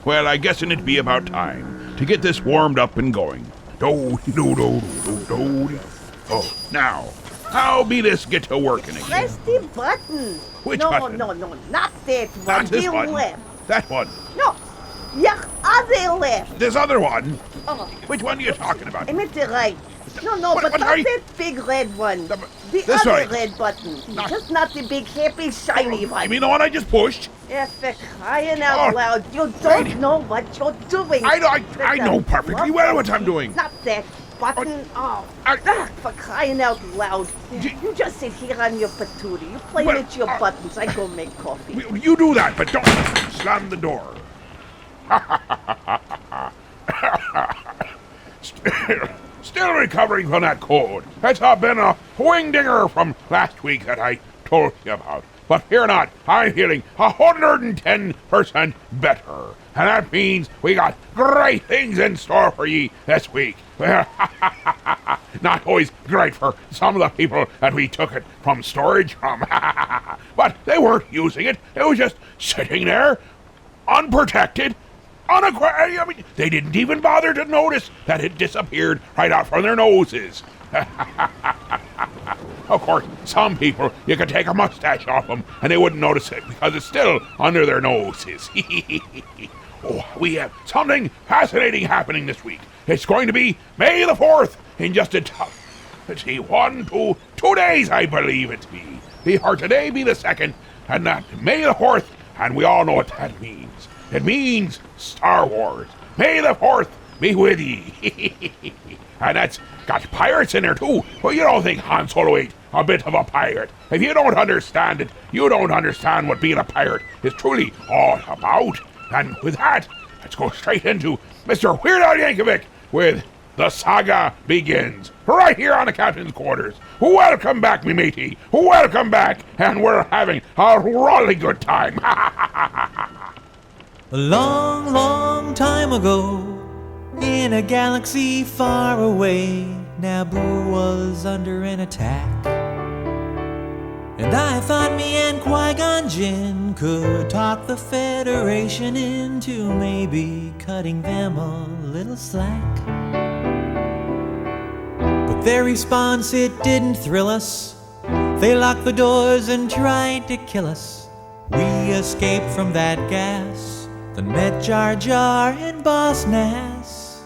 Well, I guess'n it be about time to get this warmed up and going. Do-do-do-do-do-do. Oh, now, how be this get to working again? Press the button. Which no, button? No, not that one. Not this the one. left. That one. No, your other left. This other one. Oh, Which one are you talking about? I meant the right. No, What- but what not are you- that big red one. The- The this other way. red button. Not- Just not the big, happy, shiny one. You mean the one I just pushed? Yeah, for crying out Oh, loud. You right. don't know what you're doing. I That's know a perfectly well what I'm doing. Not that button. Oh, I- for crying out loud. You just sit here on your patootie. You play Well, with your buttons. I go make coffee. You do that, but don't slam the door. Still recovering from that cold. It's been a wing-dinger from last week that I told you about. But fear not, I'm feeling 110% better. And that means we got great things in store for ye this week. Not always great for some of the people that we took it from storage from. But they weren't using it. It was just sitting there, unprotected. I mean, they didn't even bother to notice that it disappeared right out from their noses. Of course, some people, you could take a mustache off them and they wouldn't notice it because it's still under their noses. Oh, we have something fascinating happening this week. It's going to be May the 4th in just let's see, 2 days, I believe it to be. For today be the 2nd, and that May the 4th, and we all know what that means. It means Star Wars. May the 4th be with ye. And that's got pirates in there too. Well, you don't think Han Solo ain't a bit of a pirate. If you don't understand it, you don't understand what being a pirate is truly all about. And with that, let's go straight into Mr. Weird Al Yankovic with The Saga Begins. Right here on the Captain's Quarters. Welcome back, me matey. Welcome back. And we're having a really good time. A long, long time ago, in a galaxy far away, Naboo was under an attack. And I thought me and Qui-Gon Jinn could talk the Federation into maybe cutting them a little slack. But their response, it didn't thrill us. They locked the doors and tried to kill us. We escaped from that gas, then met Jar Jar and Boss Nass.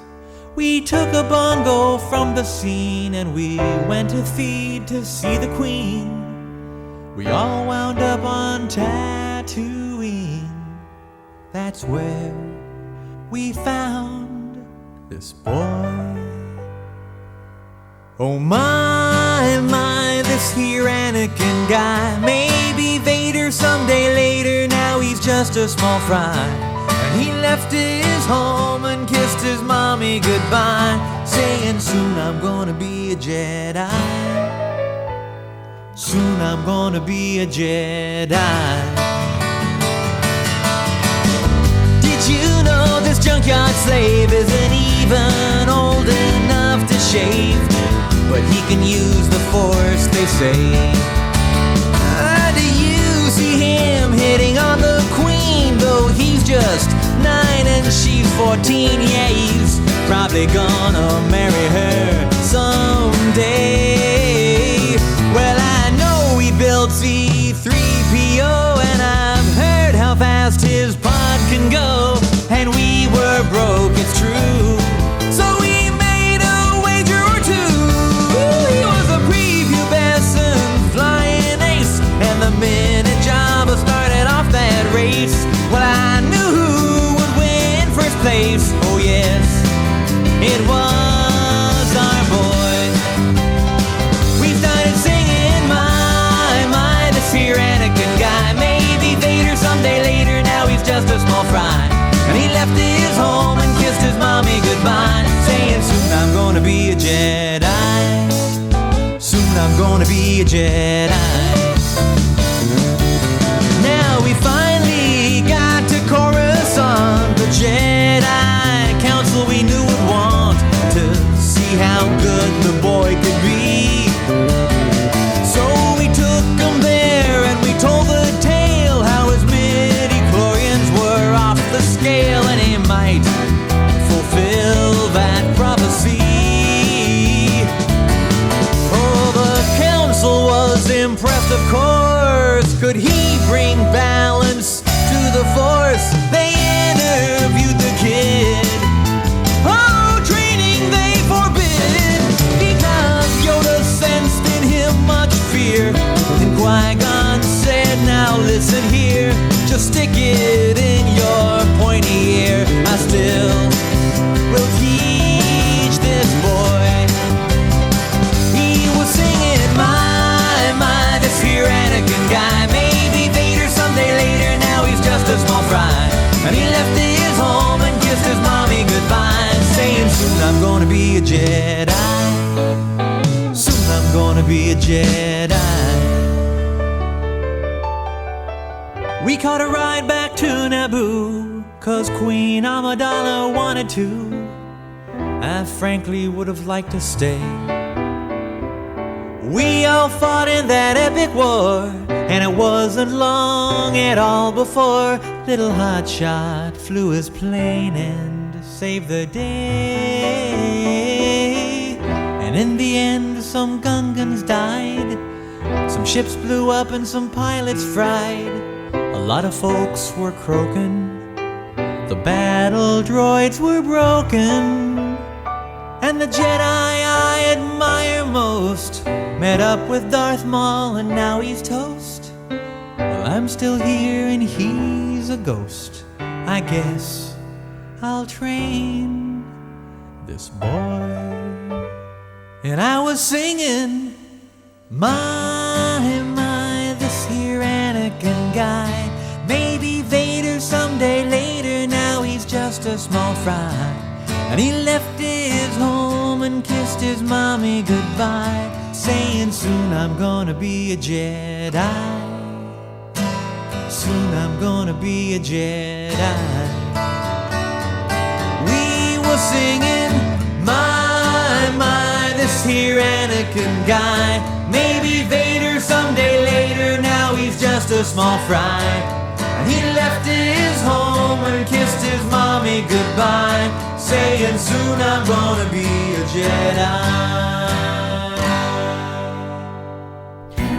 We took a bongo from the scene and we went to Theed to see the Queen. We all wound up on Tatooine. That's where we found this boy. Oh my, this here Anakin guy. Maybe Vader someday later, now he's just a small fry. And he left his home and kissed his mommy goodbye, saying soon I'm gonna be a Jedi. Soon I'm gonna be a Jedi. Did you know this junkyard slave isn't even old enough to shave? But he can use the Force, they say. Do you see him hitting on the Queen? Though he's just 9 and she's 14. Yeah, he's probably gonna marry her someday. Well, I know he built C-3PO, and I've heard how fast his pod can go. And we were broke, it's true, so we made a wager or two. He was a prepubescent flying ace, and the minute Jabba started off that race, well, I knew who would win first place. Oh yes, it was our boy. We started singing, my, this here Anakin guy. Maybe Vader someday later, now he's just a small fry. And he left his home and kissed his mommy goodbye, saying soon I'm gonna be a Jedi. Soon I'm gonna be a Jedi. Now we finally got to Coruscant. The Jedi Council we knew would want to see how good the boy could be. So we took him there and we told the tale how his midi-chlorians were we bring balance to the force. They interviewed the kid. Oh, training they forbid, because Yoda sensed in him much fear. And Qui-Gon said, now listen here, just stick it in your pointy ear. I still will teach this boy. He was singing, my, this here Anakin guy. Maybe Vader someday later, now he's just a small fry. And he left his home and kissed his mommy goodbye, saying soon I'm gonna be a Jedi. Soon I'm gonna be a Jedi. We caught a ride back to Naboo, 'cause Queen Amidala wanted to. I frankly would have liked to stay. We all fought in that epic war, and it wasn't long at all before little Hotshot flew his plane and saved the day. And in the end, some Gungans died, some ships blew up and some pilots fried. A lot of folks were croaking, the battle droids were broken, and the Jedi I admire most met up with Darth Maul and now he's toast. Well, I'm still here and he's a ghost. I guess I'll train this boy. And I was singing, my, this here Anakin guy. Maybe Vader someday later, now he's just a small fry. And he left his home and kissed his mommy goodbye, saying soon I'm gonna be a Jedi. Soon I'm gonna be a Jedi. We were singing, my, this here Anakin guy. Maybe Vader someday later, now he's just a small fry. And he left his home and kissed his mommy goodbye, saying soon I'm gonna be a Jedi.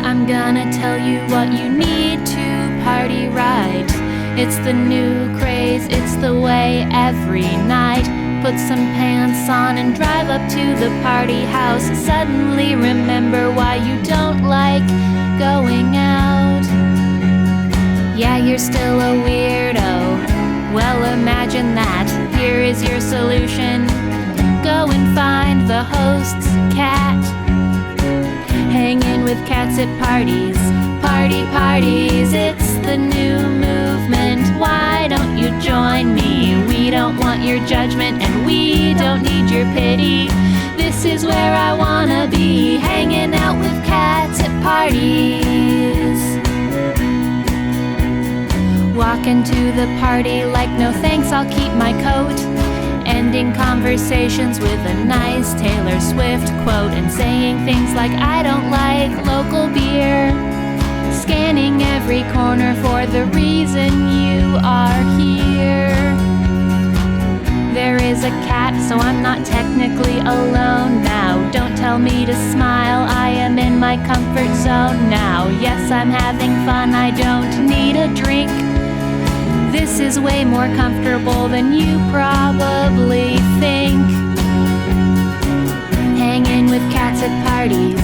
I'm gonna tell you what you need to party right. It's the new craze, it's the way every night. Put some pants on and drive up to the party house. Suddenly remember why you don't like going out. Yeah, you're still a weirdo. Well, imagine that. Here is your solution. Go and find the host's cat. Hanging with cats at parties. Parties, it's the new movement. Why don't you join me? We don't want your judgment and we don't need your pity. This is where I wanna be, hanging out with cats at parties. Walk into the party like no thanks, I'll keep my coat. Ending conversations with a nice Taylor Swift quote and saying things like I don't like local beer. Scanning every corner for the reason you are here. There is a cat, so I'm not technically alone now. Don't tell me to smile, I am in my comfort zone now. Yes, I'm having fun, I don't need a drink. This is way more comfortable than you probably think. Hanging with cats at parties.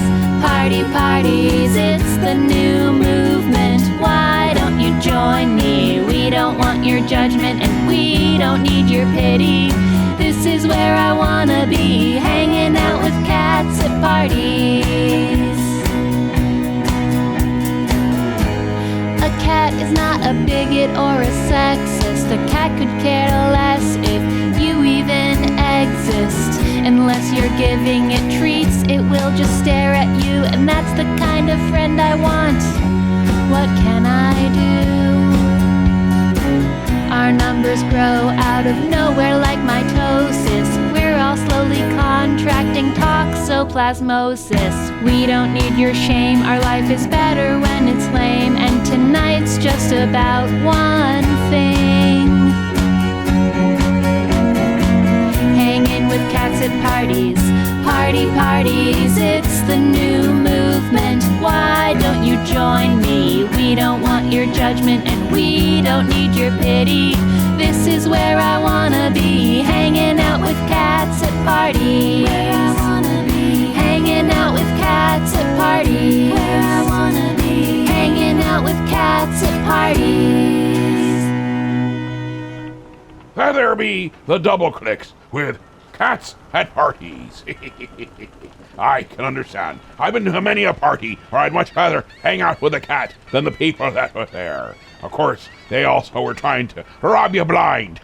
Parties, it's the new movement. Why don't you join me? We don't want your judgment and we don't need your pity. This is where I wanna be, hanging out with cats at parties. A cat is not a bigot or a sexist. A cat could care less if you even exist. Unless you're giving it treats, it will just stare at you, and that's the kind of friend I want. What can I do? Our numbers grow out of nowhere like mitosis. We're all slowly contracting toxoplasmosis. We don't need your shame, our life is better when it's lame. And tonight's just about one thing. Hanging with cats at parties. Parties, it's the new movement. Why don't you join me. We don't want your judgment and we don't need your pity. This is where I wanna be, hanging out with cats at parties. Where I wanna be, hanging out with cats at parties. Where I wanna be, hanging out with cats at parties. There be the double clicks with cats at parties. I can understand. I've been to many a party where I'd much rather hang out with a cat than the people that were there. Of course, they also were trying to rob you blind.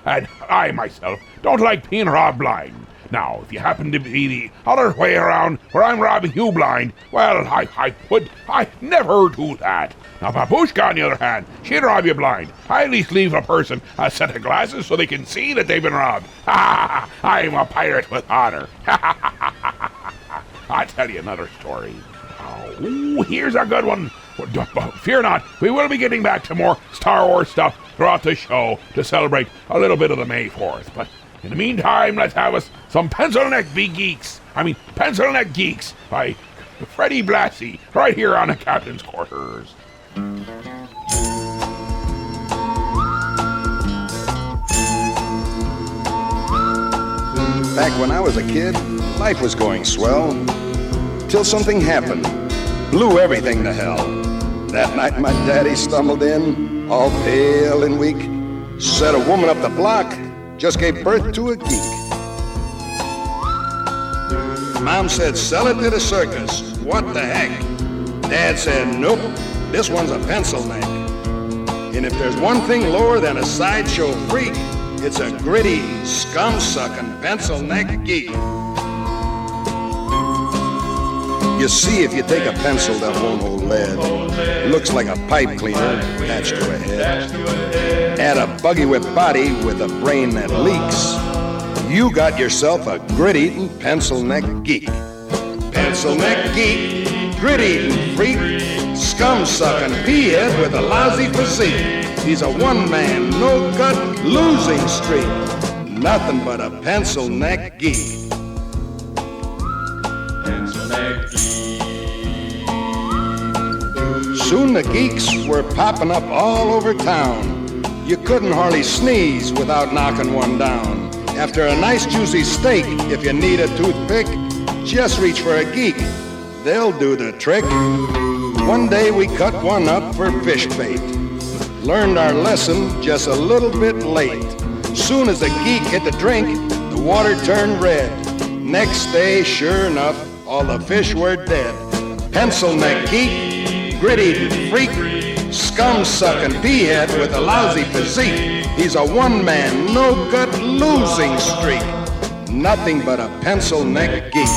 And I myself don't like being robbed blind. Now, if you happen to be the other way around where I'm robbing you blind, well, I'd never do that. Now, Babushka, on the other hand, she'd rob you blind. I at least leave a person a set of glasses so they can see that they've been robbed. I'm a pirate with honor. I'll tell you another story. Oh, here's a good one. Fear not, we will be getting back to more Star Wars stuff throughout the show to celebrate a little bit of the May 4th. But in the meantime, let's have us some Pencil Neck Geeks by Freddie Blassie, right here on the Captain's Quarters. Back when I was a kid, life was going swell, till something happened, blew everything to hell. That night my daddy stumbled in, all pale and weak, said a woman up the block just gave birth to a geek. Mom said, sell it to the circus, what the heck? Dad said, nope, this one's a pencil neck. And if there's one thing lower than a sideshow freak, it's a gritty, scum-sucking pencil neck geek. You see, if you take a pencil that won't hold lead, it looks like a pipe cleaner attached to a head. Add a buggy whip body with a brain that leaks, you got yourself a grit-eating pencil neck geek. Pencil neck geek, grit-eating freak, scum-sucking pea-head with a lousy physique. He's a one-man, no-gut losing streak, nothing but a pencil neck geek. Soon the geeks were popping up all over town. You couldn't hardly sneeze without knocking one down. After a nice juicy steak, if you need a toothpick, just reach for a geek. They'll do the trick. One day we cut one up for fish bait. Learned our lesson just a little bit late. Soon as the geek hit the drink, the water turned red. Next day, sure enough, all the fish were dead. Pencil neck geek, grit-eating freak, scum-sucking pea-head with a lousy physique. He's a one-man, no-gut losing streak, nothing but a pencil neck geek.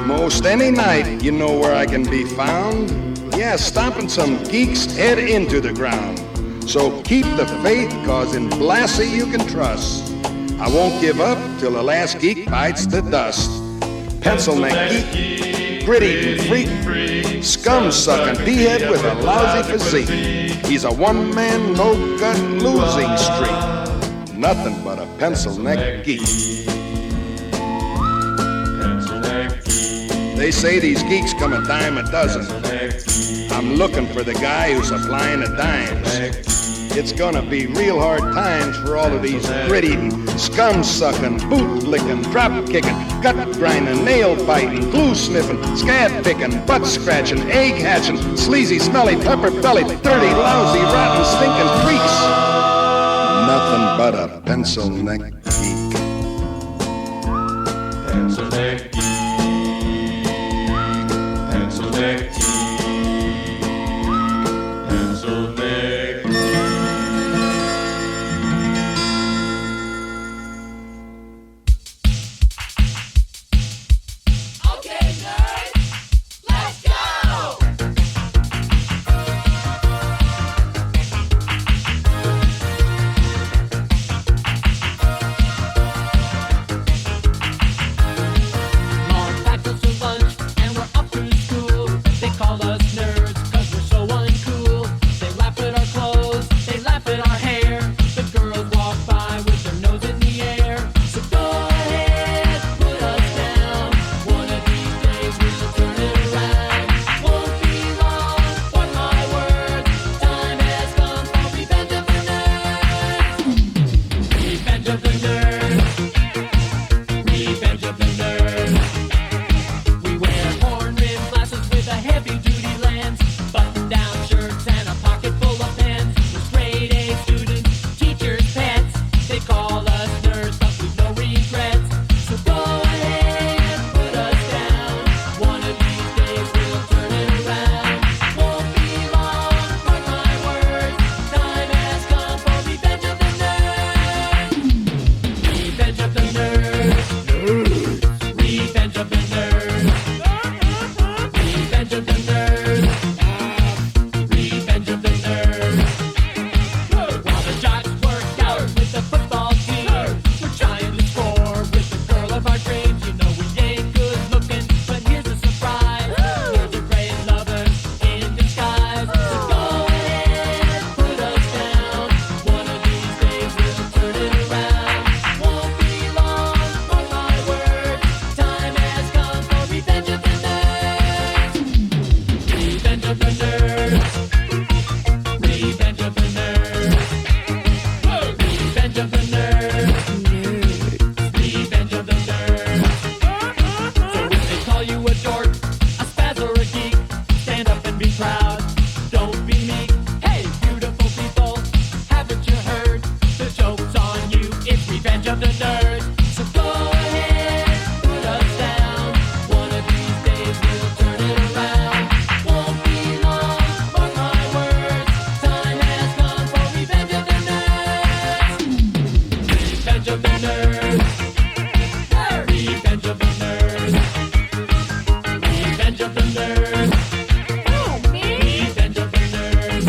Most any night, you know where I can be found. Yeah, stomping some geek's head into the ground. So keep the faith, cause in Blassie you can trust. I won't give up till the last geek bites the dust. Pencil neck geek, grit-eating freak, scum-sucking pea-head with a lousy physique. He's a one-man, no-gut losing streak, nothing but a pencil neck geek. They say these geeks come a dime a dozen. I'm looking for the guy who's supplying the dimes. It's gonna be real hard times for all of these grit-eating, scum-sucking, boot-licking, drop-kicking, gut-grinding, nail-biting, glue-sniffing, scab-picking, butt-scratching, egg-hatching, sleazy, smelly, pepper-bellied, dirty, lousy, rotten, stinking freaks. Nothing but a pencil neck geek. Pencil neck geek. Pencil neck geek. Pencil neck geek. Okay, nerds, let's go! call us nerds, 'cause we're so uncool. They laugh at our clothes, they laugh at our hair. The girls walk by with their nose in the air. So go ahead, put us down. One of these days we'll turn it around. Won't be long, mark my words. Time has come for Revenge of the Nerds. Revenge of the Nerds. Revenge of the Nerds. We wear horn-rimmed glasses with a heavy-duty lens, button-down shirts and a pocket full of pens. We're straight-A students, teachers' pets. They call us nerds, but we've no regrets. So go ahead, put us down. One of these days we'll turn it around. Won't be long, mark my words. Time has come for Revenge of the Nerds. Revenge of the Nerds. Revenge of the Nerds. Revenge of the Nerds. Revenge of the Nerds. While the jocks work out with the football team, we're trying to score with the girl of our dreams. You know we ain't good looking, but here's a surprise. Nerds are great lovers in disguise. So go ahead, put us down. One of these days we'll turn it around. Won't be long, mark my words. Time has come for Revenge of the Nerds. Revenge of the Nerds. Revenge of the Nerds. Revenge of the Nerds. Revenge of the Nerds. So if they call you a dork, a spaz or a geek, stand up and be proud. Don't be meek. Hey, beautiful people, haven't you heard? The joke's on you. It's Revenge of the Nerds. So go ahead, put us down. One of these days we'll turn it around. Won't be long, mark my words. Time has come for Revenge of the Nerds. Revenge of the Nerds. Revenge of the Nerds. Revenge of the Nerds. Revenge of the Nerds.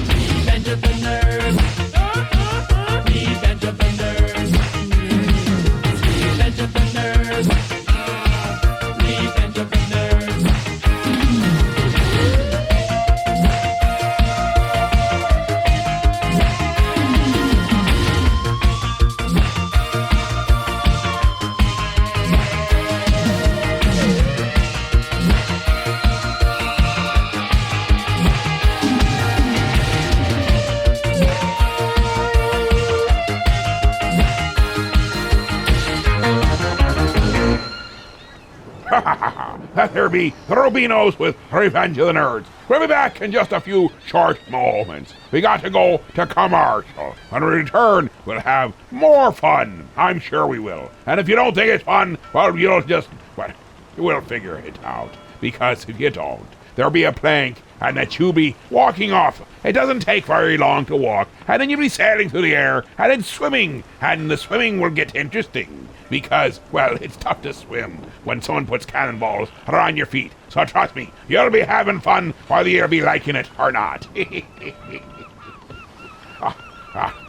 Revenge of the Nerds. Revenge of the Nerds. Revenge of the Nerds. Revenge of the Nerds. That there be the Rubinos with Revenge of the Nerds. We'll be back in just a few short moments. We got to go to commercial. When we return, we'll have more fun. I'm sure we will. And if you don't think it's fun, well, you'll just, well, we'll figure it out. Because if you don't, there'll be a plank, and that you'll be walking off. It doesn't take very long to walk, and then you'll be sailing through the air, and then swimming, and the swimming will get interesting. Because, well, it's tough to swim when someone puts cannonballs around your feet. So trust me, you'll be having fun whether you'll be liking it or not.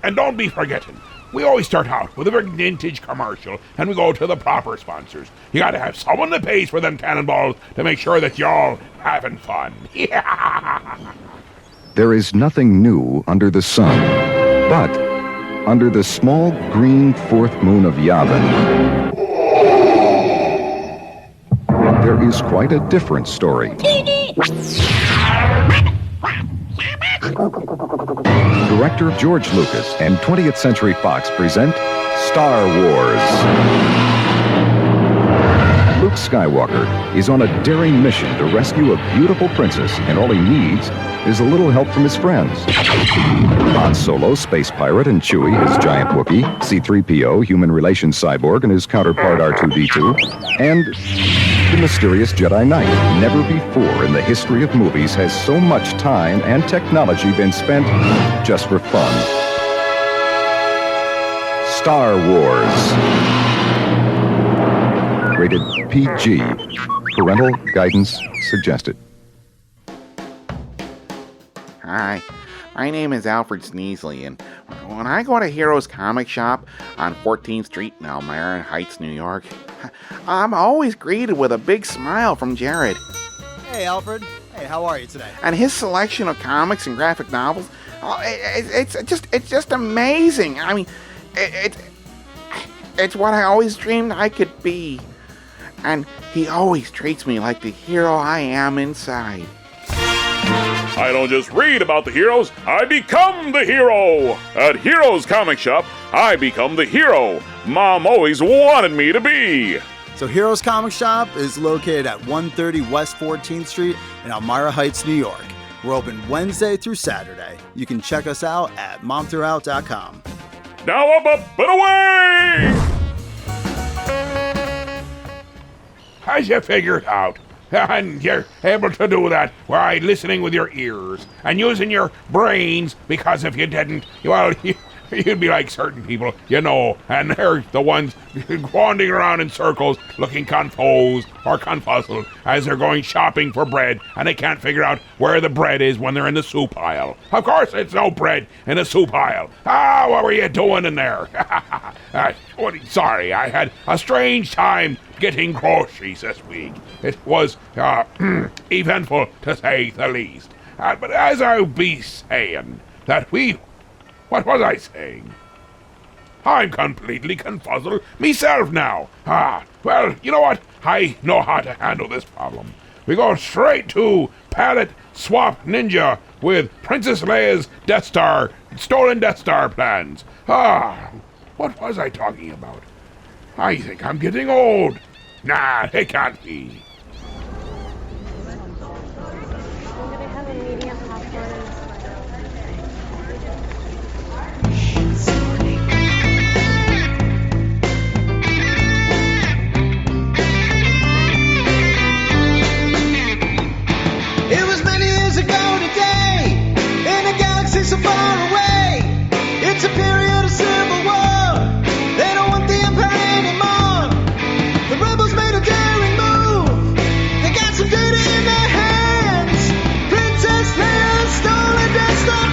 And don't be forgetting, we always start out with a big vintage commercial, and we go to the proper sponsors. You gotta have someone that pays for them cannonballs to make sure that y'all having fun. There is nothing new under the sun, but under the small green fourth moon of Yavin, there is quite a different story. Director George Lucas and 20th Century Fox present Star Wars. Luke Skywalker is on a daring mission to rescue a beautiful princess, and all he needs is a little help from his friends. Han Solo, space pirate, and Chewie, his giant Wookiee, C-3PO, human relations cyborg, and his counterpart R2-D2, and the mysterious Jedi Knight. Never before in the history of movies has so much time and technology been spent just for fun. Star Wars. Rated PG. Parental guidance suggested. Hi, my name is Alfred Sneasley, and when I go to Heroes Comic Shop on 14th Street in Elmira Heights, New York, I'm always greeted with a big smile from Jared. Hey, Hey, Alfred. Hey, how are you today? And his selection of comics and graphic novels, it's just amazing. I mean, it's what I always dreamed I could be. And he always treats me like the hero I am inside. I don't just read about the heroes, I become the hero! At Heroes Comic Shop, I become the hero Mom always wanted me to be! So Heroes Comic Shop is located at 130 West 14th Street in Elmira Heights, New York. We're open Wednesday through Saturday. You can check us out at momthroughout.com. Now up and away! As you figured out, and you're able to do that by listening with your ears and using your brains, because if you didn't, well, you'd be like certain people, you know, and they're the ones wandering around in circles looking confused or confuzzled as they're going shopping for bread and they can't figure out where the bread is when they're in the soup aisle. Of course, it's no bread in the soup aisle. What were you doing in there? Sorry, I had a strange time getting groceries this week. It was eventful, to say the least. But as I'll be saying, what was I saying? I'm completely confuzzled myself now. Well, you know what? I know how to handle this problem. We go straight to Palette Swap Ninja with Princess Leia's stolen Death Star plans. What was I talking about? I think I'm getting old. Nah, it can't be. It was many years ago today, in a galaxy so far away. It's a period of civil war. They don't want the Empire anymore. The rebels made a daring move. They got some data in their hands. Princess Leia stole a Death Star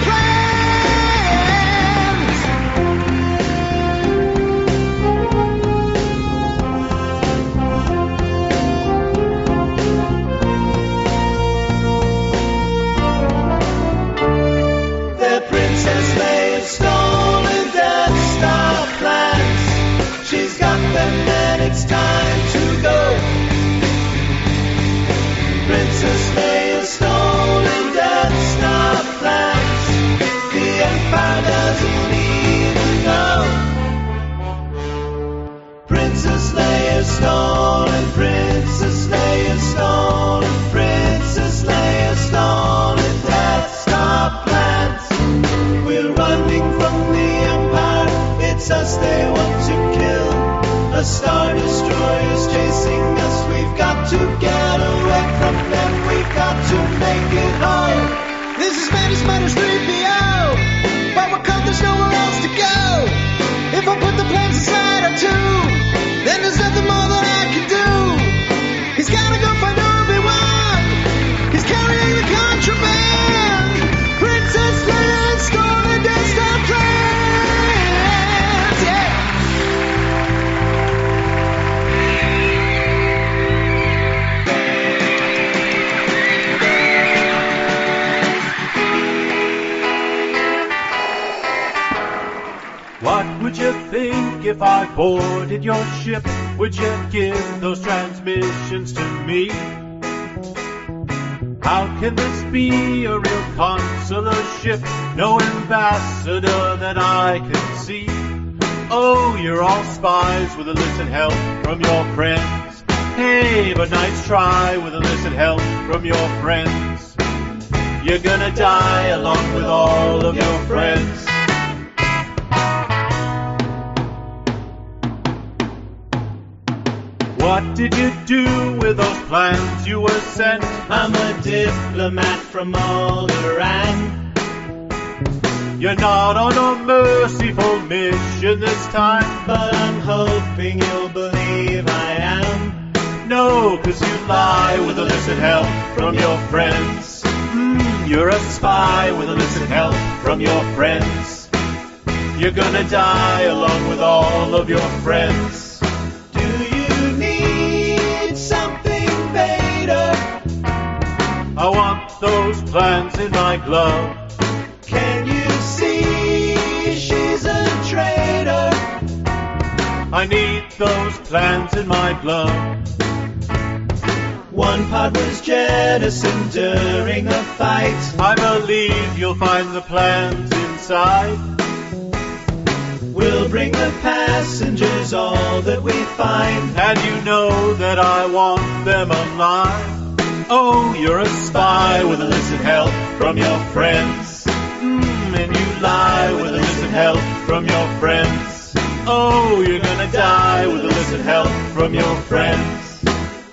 Princess Leia stolen Death Star plans. She's got them and it's time to go. Princess Leia stolen Death Star plans. The Empire doesn't even know. Princess Leia stolen, Princess Leia stolen, Princess Leia stolen Death Star plans. We're running from the Empire, it's us they want to kill. A Star Destroyer's chasing us, we've got to get away from them, we've got to make it home. This is Matters 3PO, but we're caught, there's nowhere else to go. If I put the plans aside or two, then there's nothing more that I can do. He's gotta go find Obi-Wan, he's carrying the contraband. Princess Leia stole the Death Star plans, yeah. What would you think if I boarded your ship? Would you give those transmissions to me? How can this be a real consular ship? No ambassador that I can see. Oh, you're all spies with illicit help from your friends. Hey, but nice try with illicit help from your friends. You're gonna die along with all of your friends. What did you do with those plans you were sent? I'm a diplomat from Alderaan. You're not on a merciful mission this time, but I'm hoping you'll believe I am. No, 'cause you lie with illicit help from your friends. You're a spy with illicit help from your friends. You're gonna die along with all of your friends. Do you need something, Vader? I want those plans in my glove. Can you see she's a traitor? I need those plans in my glove. One part was jettisoned during a fight. I believe you'll find the plans inside. We'll bring the passengers all that we find. And you know that I want them alive. Oh, you're a spy with illicit help from your friends. And you lie with illicit help from your friends. Oh, you're gonna die with illicit help from your friends.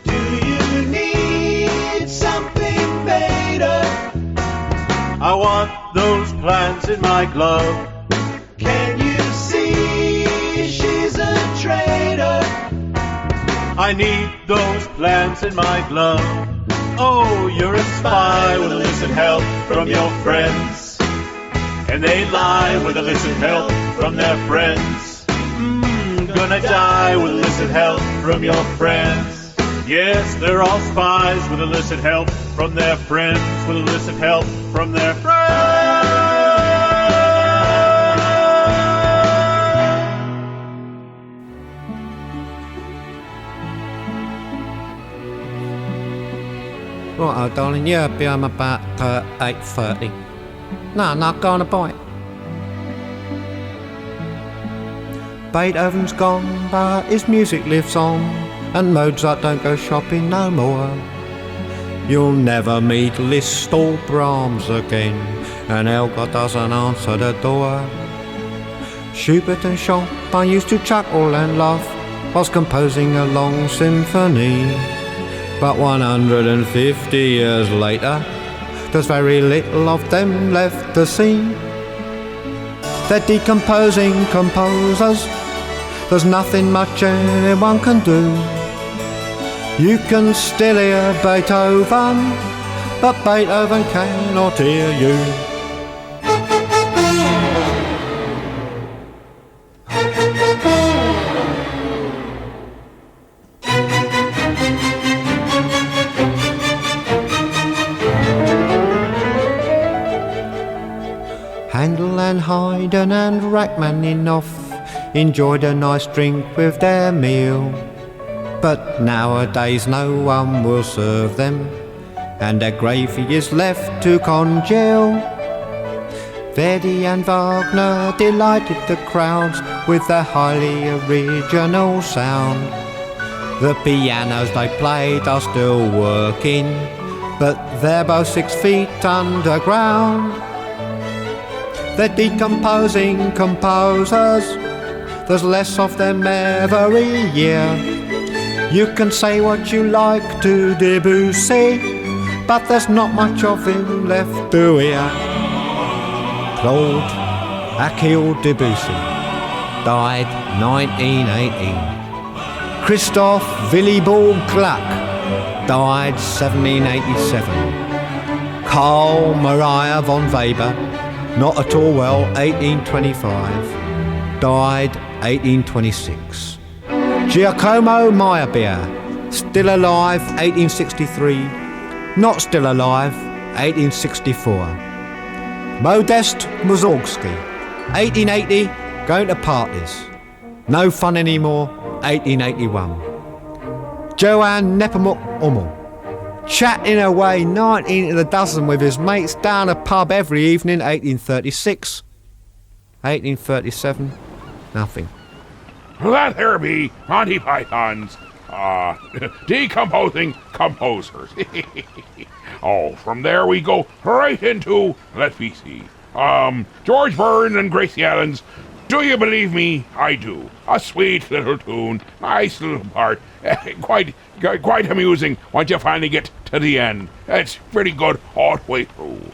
Do you need something better? I want those plans in my glove. Can you see she's a traitor? I need those plans in my glove. Oh, you're a spy with illicit help from your friends. And they lie with illicit help from their friends. Gonna die with illicit help from your friends. Yes, they're all spies with illicit help from their friends. With illicit help from their friends. Right, darling, you'll be home about 8:30. No, not going to bite. Beethoven's gone, but his music lives on, and Mozart don't go shopping no more. You'll never meet Liszt or Brahms again, and Elgar doesn't answer the door. Schubert and Chopin used to chuckle and laugh whilst composing a long symphony. But 150 years later, there's very little of them left to see. They're decomposing composers, there's nothing much anyone can do. You can still hear Beethoven, but Beethoven cannot hear you. Handel and Haydn and Rachmaninoff enjoyed a nice drink with their meal. But nowadays no one will serve them, and their gravy is left to congeal. Verdi and Wagner delighted the crowds with their highly original sound. The pianos they played are still working, but they're both 6 feet underground. They're decomposing composers, there's less of them every year. You can say what you like to Debussy, but there's not much of him left to hear. Claude Achille Debussy died 1918. Christoph Willibald Gluck died 1787. Carl Maria von Weber, not at all well, 1825, died 1826. Giacomo Meyerbeer, still alive, 1863, not still alive, 1864. Modest Mussorgsky, 1880, going to parties, no fun anymore, 1881. Johann Nepomuk Hummel, chatting away 19 to the dozen with his mates down a pub every evening, 1836. 1837, nothing. That there be Monty Python's decomposing composers. Oh, from there we go right into, let me see, George Burns and Gracie Allen's Do You Believe Me? I Do. A sweet little tune, nice little part, quite amusing once you finally get to the end. It's pretty good all the way through.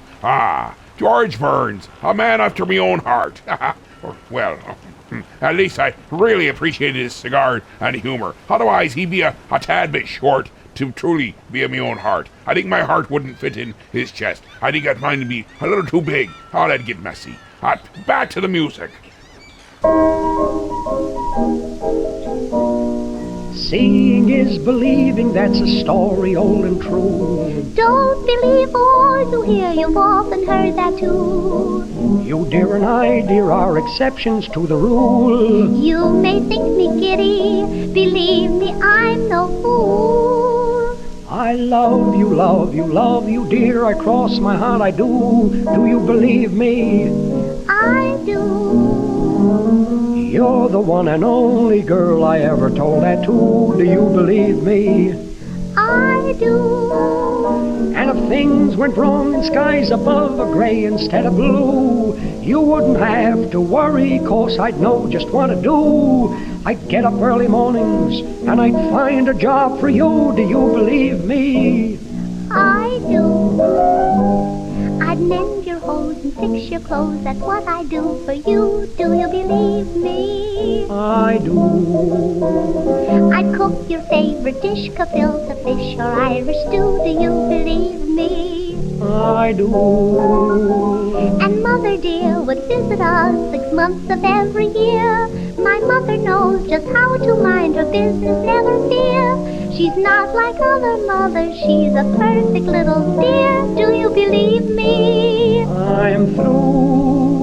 George Burns, a man after my own heart. Well, at least I really appreciated his cigar and humor. Otherwise, he'd be a tad bit short to truly be in my own heart. I think my heart wouldn't fit in his chest. I think I'd find it be a little too big. Oh, that'd get messy. Back to the music. Seeing is believing, that's a story old and true. Don't believe all you hear, you've often heard that too. You, dear, and I, dear, are exceptions to the rule. You may think me giddy, believe me, I'm no fool. I love you, love you, love you, dear, I cross my heart, I do. Do you believe me? I do. You're the one and only girl I ever told that to. Do you believe me? I do. And if things went wrong in skies above are gray instead of blue, you wouldn't have to worry, 'cause I'd know just what to do. I'd get up early mornings and I'd find a job for you. Do you believe me? I do. I'd mend your hose and fix your clothes, that's what I do for you. Do you believe me? I do. I'd cook your favorite dish, gefilte fish or Irish stew. Do you believe me? I do. And Mother dear would visit us 6 months of every year. My mother knows just how to mind her business, never fear. She's not like other mothers, she's a perfect little dear. Do you believe me? I'm through.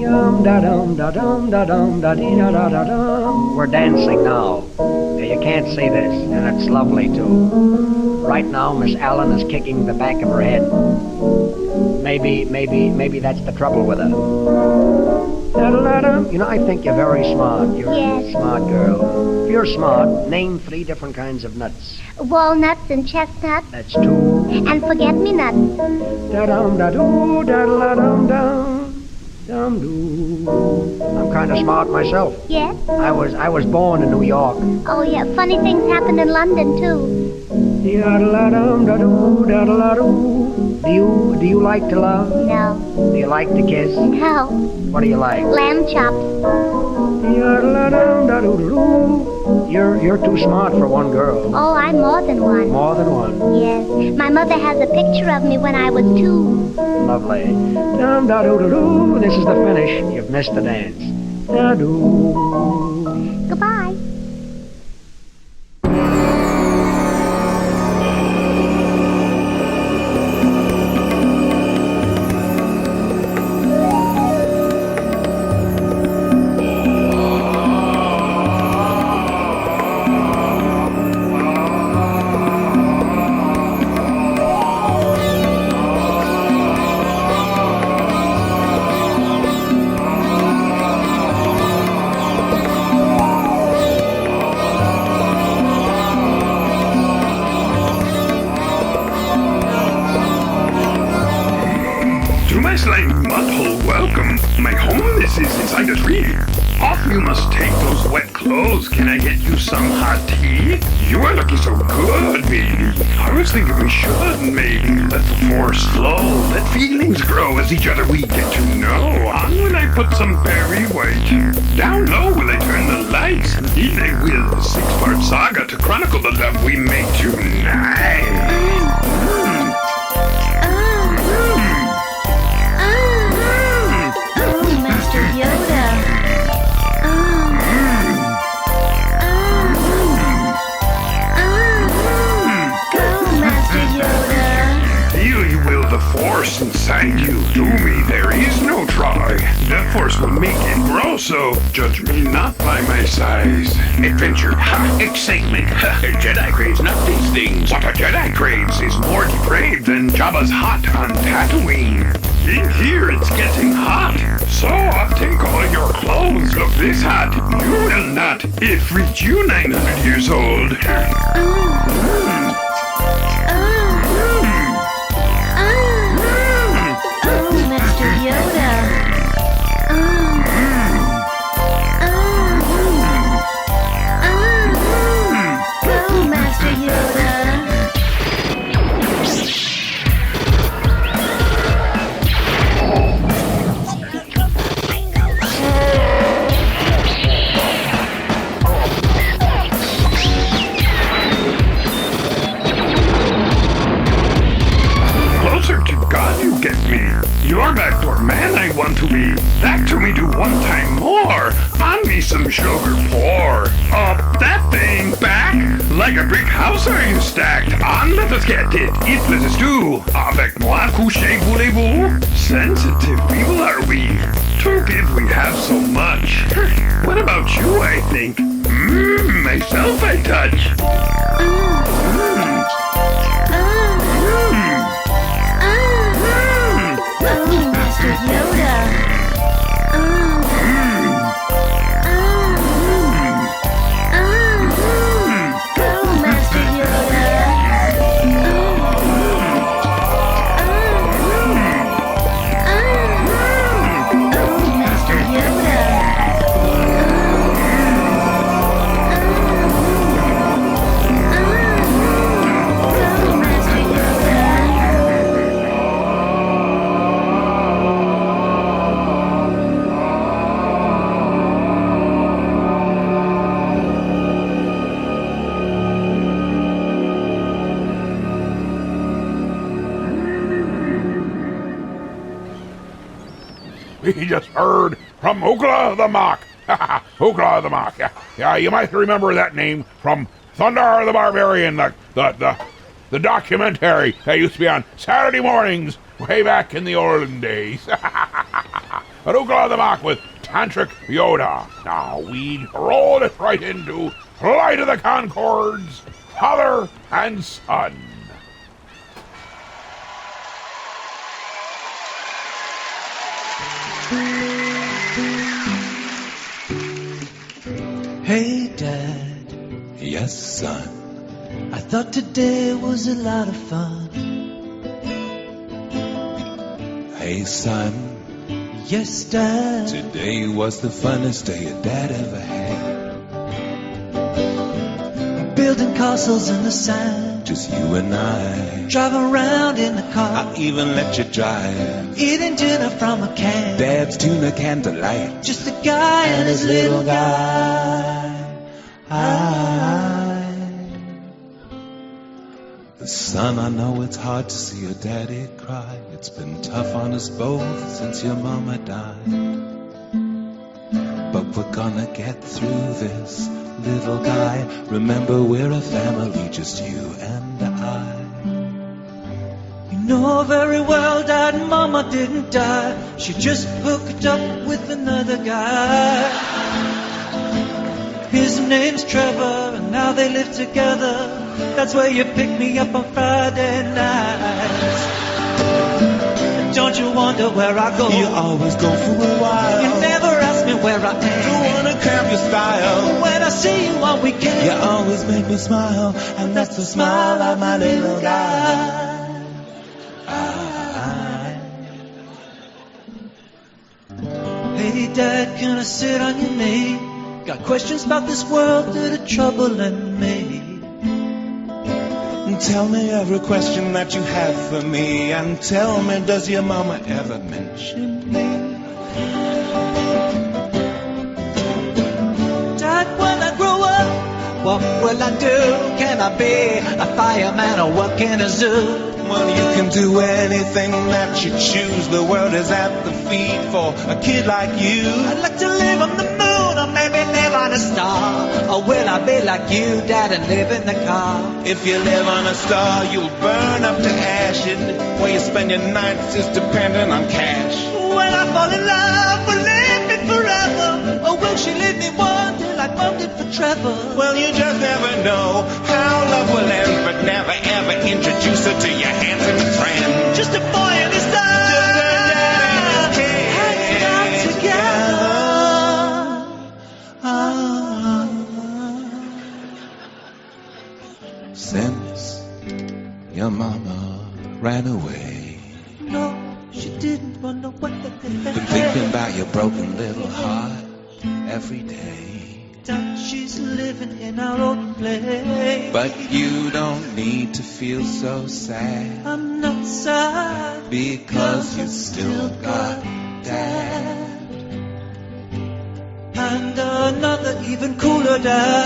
Yum da dum da dum da dum da dee da da da dum. We're dancing now. You can't see this, and it's lovely too. Right now, Miss Allen is kicking the back of her head. Maybe that's the trouble with her. Da-da-da-dum. You know, I think you're very smart. You're a smart girl. If you're smart, name 3 different kinds of nuts. Walnuts and chestnuts. That's 2. And forget-me-nuts. Da-dum-da-doo, da-da-da-dum-dum. Dum-doo. I'm kind of smart myself. Yes? I was born in New York. Oh, yeah. Funny things happen in London, too. Da-da-da-dum-da-doo, da-da-da-doo. Do you like to love? No. Do you like to kiss? No. What do you like? Lamb chops. You're too smart for one girl. Oh, I'm more than one. More than one? Yes. My mother has a picture of me when I was 2. Lovely. Dum-da-doo-doo-doo. This is the finish. You've missed the dance. Da-doo. Goodbye. You must take those wet clothes. Can I get you some hot tea? You are looking so good, baby. I was thinking we should maybe let the force flow. Let feelings grow as each other we get to know. On when I put some Perry White. Down low will I turn the lights. In I will a 6-part saga to chronicle the love we make tonight. Master Yoda. Feel you will the force inside you. To me there is no try. The force will make it grow, so judge me not by my size. Adventure, ha, excitement, ha. A Jedi craves not these things. What a Jedi craves is more depraved than Jabba's hot on Tatooine. In here it's getting hot, so I'll take all your clothes. Look this hot, you will not. If reach you 900 years old. Master Yoda. Go, Master Yoda. God you get me. Your backdoor man I want to be. That to me do one time more. On me some sugar pour. Up that thing back. Like a brick house are you stacked. On let us get it. It let us do. Avec moi coucher voulez-vous. Sensitive people are we. To give we have so much. What about you I think? Myself I touch. Master Yoda. We just heard from Oogla the Mock. Oogla the Mock. Yeah, you might remember that name from Thunder the Barbarian, the documentary that used to be on Saturday mornings way back in the olden days. But Oogla the Mock with Tantric Yoda. Now we rolled it right into Flight of the Conchords, Father and Son. Hey Dad, yes son, I thought today was a lot of fun. Hey son, yes Dad, today was the funnest day your dad ever had. Building castles in the sand, just you and I, driving around in the car, I even let you drive, eating dinner from a can, Dad's tuna candlelight, just a guy and his little guy. Son, I know it's hard to see your daddy cry. It's been tough on us both since your mama died. But we're gonna get through this, little guy. Remember, we're a family, just you and I. You know very well Dad, Mama didn't die. She just hooked up with another guy. His name's Trevor, and now they live together. That's where you pick me up on Friday nights. Don't you wonder where I go? You always go for a while. You never ask me where I am. Don't wanna cramp your style. When I see you on weekends, you always make me smile, and that's the smile of my little guy. Hey Dad, can I sit on your knee? Got questions about this world that are troubling me. Tell me every question that you have for me, and tell me, does your mama ever mention me? Dad, when I grow up, what will I do? Can I be a fireman or work in a zoo? Well, you can do anything that you choose. The world is at the feet for a kid like you. I'd like to live on the moon, or maybe live on a star. Or will I be like you, Dad, and live in the car? If you live on a star, you'll burn up to ash. And where you spend your nights is dependent on cash. When I fall in love, will live me forever? Or will she leave me one day like Mom did for Trevor? Well, you just never know how love will end, but never ever introduce her to your handsome friend. Just a boy and his dad, hanging out together. Since your mama ran away, no, she didn't run away. Been thinking about your broken little heart every day. She's living in our old place. But you don't need to feel so sad. I'm not sad, because you still got Dad. And another even cooler Dad.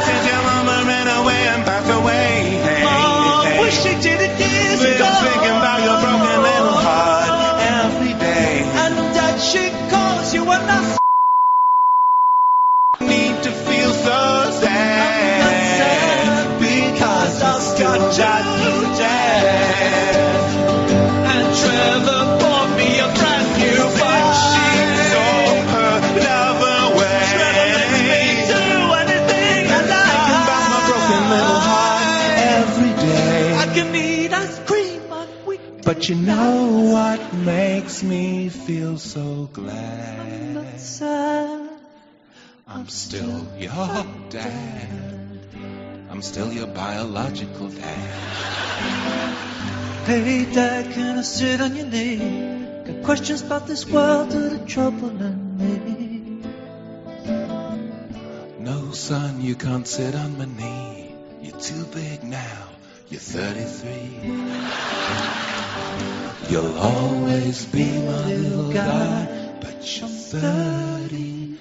Since your mama ran away and passed away. Mom, wish she did it years ago. Thinking about your broken But you know what makes me feel so glad? I'm still your dad. I'm still your biological dad. Hey Dad, can I sit on your knee? Got questions about this world that are troubling me. No, son, you can't sit on my knee. You're too big now. You're 33. You'll always be my little guy, but you're 33.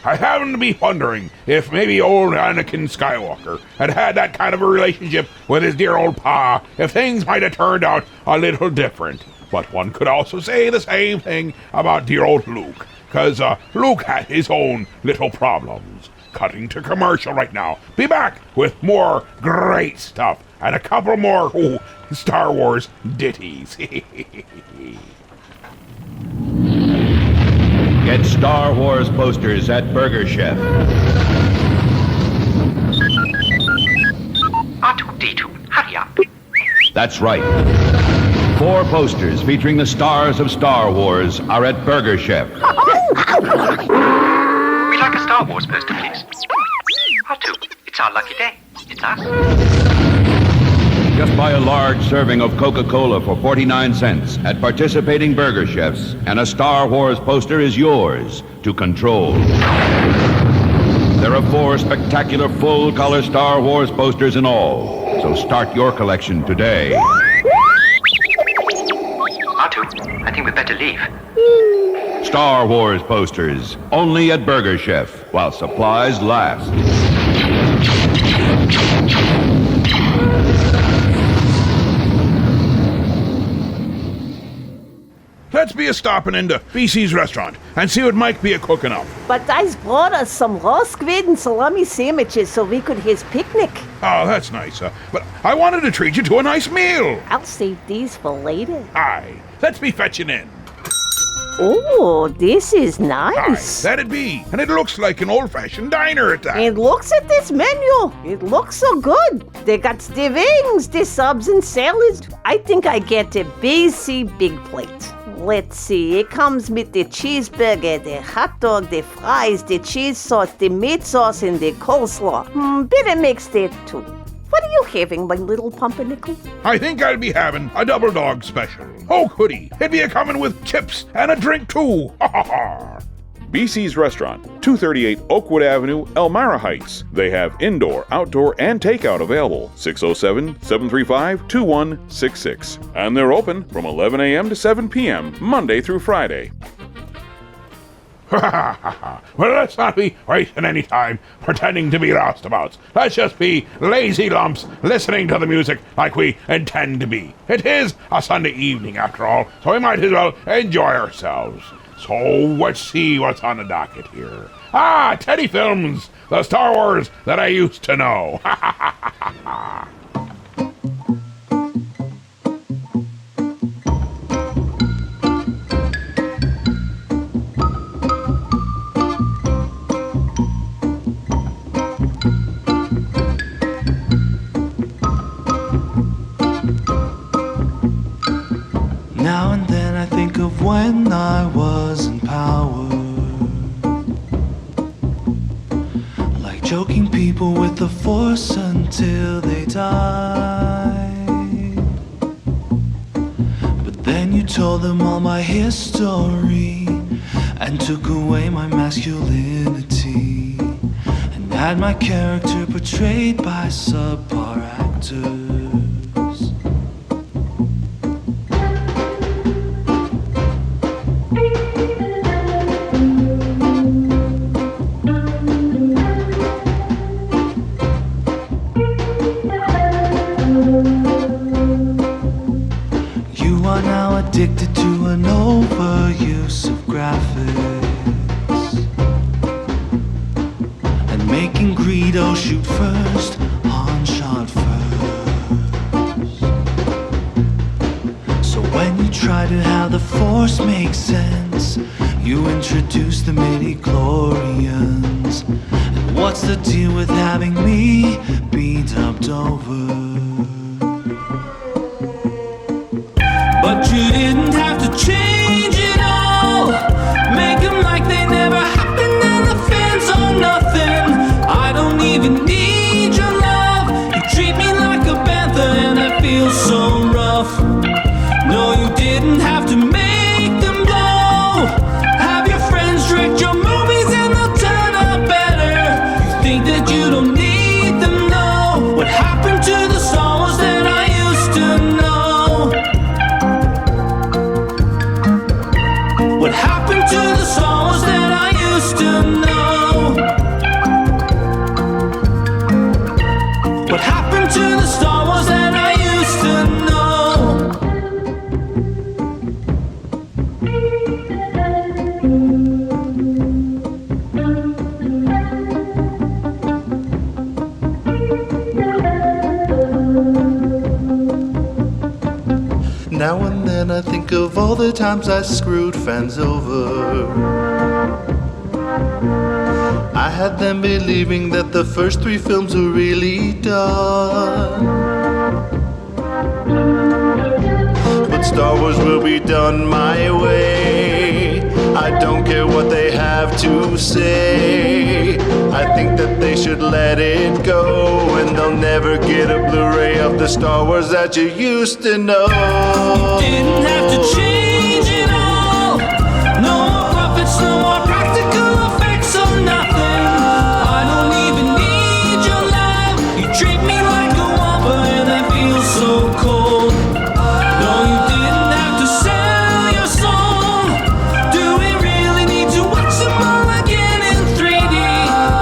I happen to be wondering if maybe old Anakin Skywalker had that kind of a relationship with his dear old pa, if things might have turned out a little different. But one could also say the same thing about dear old Luke, because Luke had his own little problems. Cutting to commercial right now. Be back with more great stuff and a couple more Star Wars ditties. Get Star Wars posters at Burger Chef. R2-D2, hurry up. That's right. 4 posters featuring the stars of Star Wars are at Burger Chef. We'd like a Star Wars poster, please. R2, it's our lucky day. It's us. Just buy a large serving of Coca-Cola for 49 cents at participating Burger Chefs, and a Star Wars poster is yours to control. There are 4 spectacular full-color Star Wars posters in all, so start your collection today. R2, I think we'd better leave. Star Wars posters, only at Burger Chef, while supplies last. Let's be a stopping into BC's restaurant and see what Mike be a cooking up. But I's brought us some raw squid and salami sandwiches so we could his picnic. Oh, that's nice. But I wanted to treat you to a nice meal. I'll save these for later. Aye, let's be fetching in. Oh, this is nice. Aye, that'd be. And it looks like an old-fashioned diner at that. And looks at this menu. It looks so good. They got the wings, the subs, and salads. I think I get a BC big plate. Let's see, it comes with the cheeseburger, the hot dog, the fries, the cheese sauce, the meat sauce, and the coleslaw. Better mix that too. What are you having, my little pumpernickel? I think I'll be having a double dog special. Oh, goody. It'd be a-coming with chips and a drink too. Ha ha ha. BC's Restaurant, 238 Oakwood Avenue, Elmira Heights. They have indoor, outdoor, and takeout available. 607-735-2166. And they're open from 11 a.m. to 7 p.m. Monday through Friday. Well, let's not be wasting any time pretending to be roustabouts. Let's just be lazy lumps listening to the music like we intend to be. It is a Sunday evening, after all, so we might as well enjoy ourselves. So let's see what's on the docket here. Teddy Films, the Star Wars that I used to know. Now and then I think of when I was in power, like choking people with the force until they died. But then you told them all my history and took away my masculinity and had my character portrayed by subpar actors. Addicted to an overuse of graphics and making Greedo shoot first, Han shot first. So when you try to have the Force make sense, you You introduced the midi-chlorians. And what's the deal with having me be dubbed over? But you didn't have to change it all. Make them like they never happened and the fans are nothing. I don't even need your love. You treat me like a panther and I feel so rough. No, you didn't have to make them blow. Have your friends direct your movies and they'll turn out better. You think that you don't need them, no. What happened to the Star Wars that I used to know? What happened to the Star Wars that I used to know? What happened to the Star Wars that I used to know? Now and then I think of all the times I screwed fans over. I had them believing that the first 3 films were really done. But Star Wars will be done my way. I don't care what they have to say. I think that they should let it go, and they'll never get a Blu-ray of the Star Wars that you used to know. You didn't have to change it all. No more puppets, no more practical effects or nothing. I don't even need your love. You treat me like a whopper and I feel so cold. No, you didn't have to sell your soul. Do we really need to watch them all again in 3D?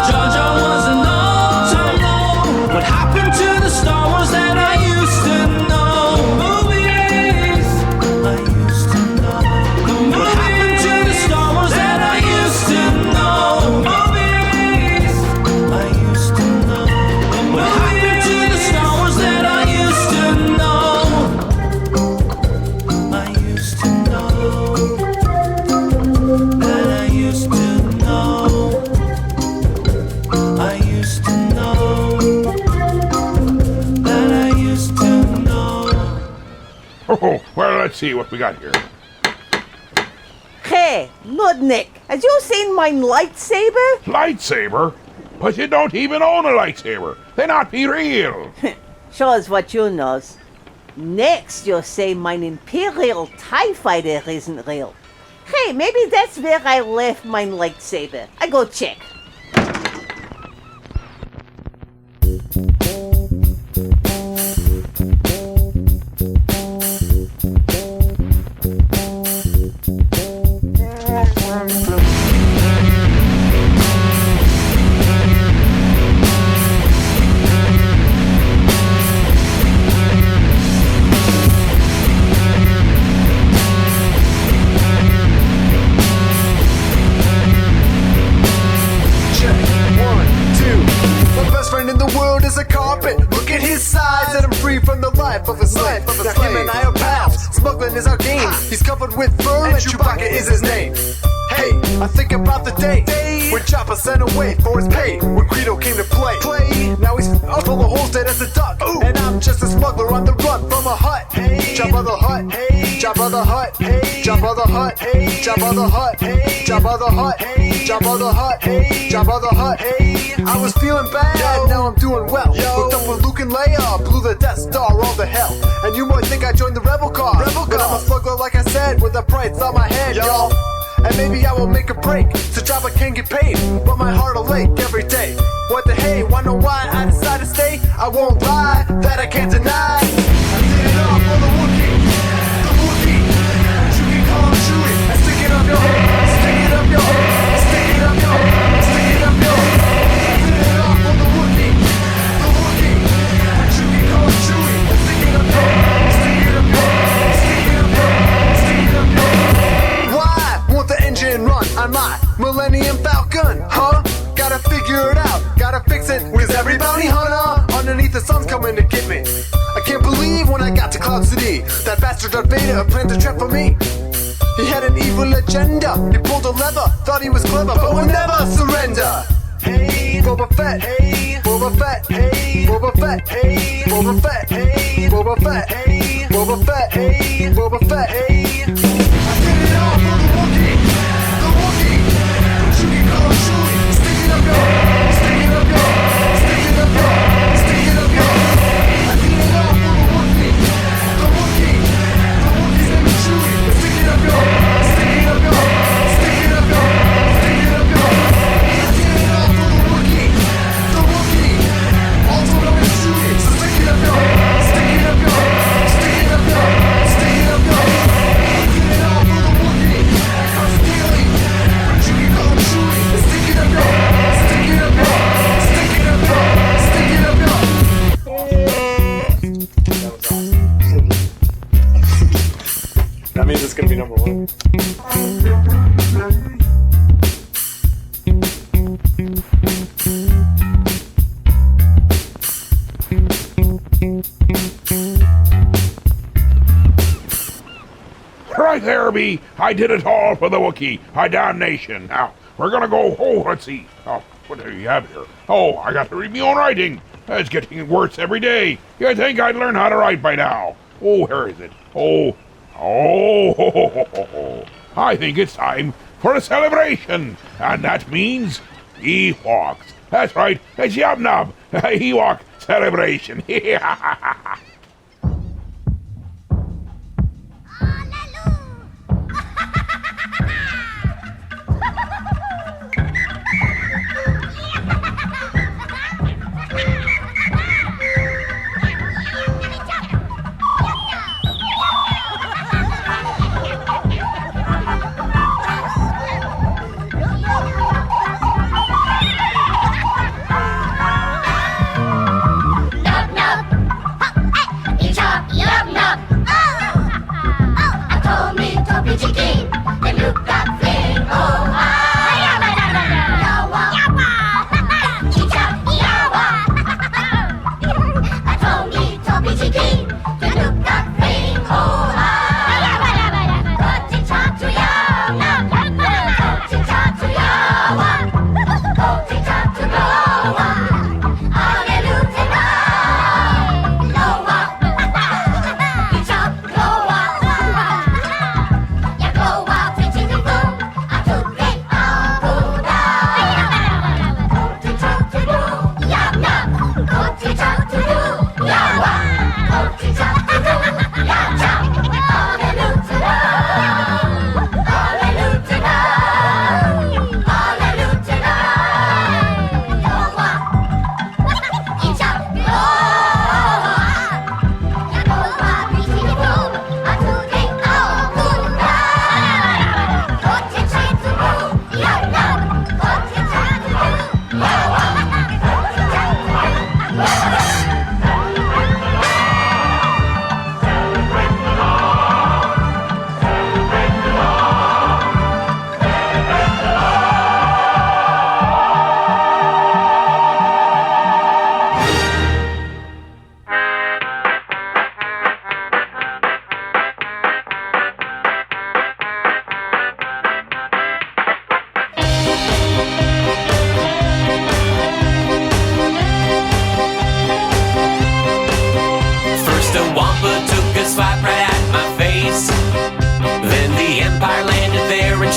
Jar Jar was an all-time low. What happened to the Star Wars that I used to know? Movies I used to know. What happened to the Star Wars that I used to know? Movies I used to know. What happened to the Star Wars that I used to know? I used to know. That I used to know. I used to know. That I used to know. Oh, well, let's see what we got here. Hey, Ludnick, has you seen my lightsaber? Lightsaber? But you don't even own a lightsaber. They not be real. Shows what you knows. Next, you'll say mine Imperial TIE Fighter isn't real. Hey, maybe that's where I left mine lightsaber. I go check. Check, 1, 2. My best friend in the world is a carpet. Look at his size, and I'm free from the life of a slave. Now him and I are pals. Smuggling is our game. He's covered with fur, and Chewbacca is his name. Hey, I think about the day when Chopper sent away for his pay. When Greedo came to play. Now he's up full of holes dead as a duck. And I'm just a smuggler on the run from a hut. Hey, Jabba the Hutt. Hey, Jabba the Hutt. Hey, Jabba the Hutt. Hey, Jabba the Hutt. Hey, Jabba the Hutt. Hey, Jabba the Hutt. Hey, Jabba the Hutt. Hey, I was feeling bad, now I'm doing well. Hooked up with Luke and Leia, blew the Death Star all to hell. And you might think I joined the Rebel Cause, but I'm a smuggler like I said, with a price on my head, y'all. And maybe I will make a break, so Jabba can get paid, but my heart'll ache every day. What the hey, wanna know why I decided to stay? I won't lie, that I can't deny. I did it all for the Wookiee, you can call him Chewie. And stick it up your head, stick it up your head, stick it up your head, stick it up your head. I did it all for the Wookiee, you can call him Chewie. And stick it up your head, stick it up your head, stick it up your head, stick it up your head. Why won't the engine run on my Millennium Falcon, huh? Gotta figure it out, gotta fix it. Where's every bounty hunter? Underneath the sun's coming to get me. I can't believe when I got to Cloud City, that bastard Darth Vader planned a trap for me. He had an evil agenda. He pulled a lever, thought he was clever, but would never surrender. Hey, Boba Fett. Hey, Boba Fett. Hey, Boba Fett. Hey, Boba Fett. Hey, Boba Fett. Hey, Boba Fett. Hey, Boba Fett. Hey. I did it all for the Wookiee. The Wookiee. Chewie call Chewie. Stick it up, yo. Stick it up, yo. Stick it up, yo. Stick it up, yo. I did it all for the Wookiee. The Wookiee. The Wookiee's name is Chewie. Stick it up, yo. Stick it up, yo. Stick it up, yo. Stick it up, yo. I did it all for the Wookiee. The Wookiee. Also known as Chewie. So stick it up, yo. Stick it up, yo. Stick it up, yo. Stick it up, yo. I did it all for the Wookiee. Because daily, when Chewie call him Chewie. Stick it up, yo. Stick it up, yo. Stick it up, yo. Stick it up, yo. That means it's gonna be number one. Right there, B. I did it all for the Wookiee. Damnation. Now, we're gonna go, let's see. Oh, what do you have here? Oh, I got to read my own writing. It's getting worse every day. You'd think I'd learn how to write by now. Oh, here is it. I think it's time for a celebration. And that means Ewoks. That's right, it's Yub Nub. Ewok celebration.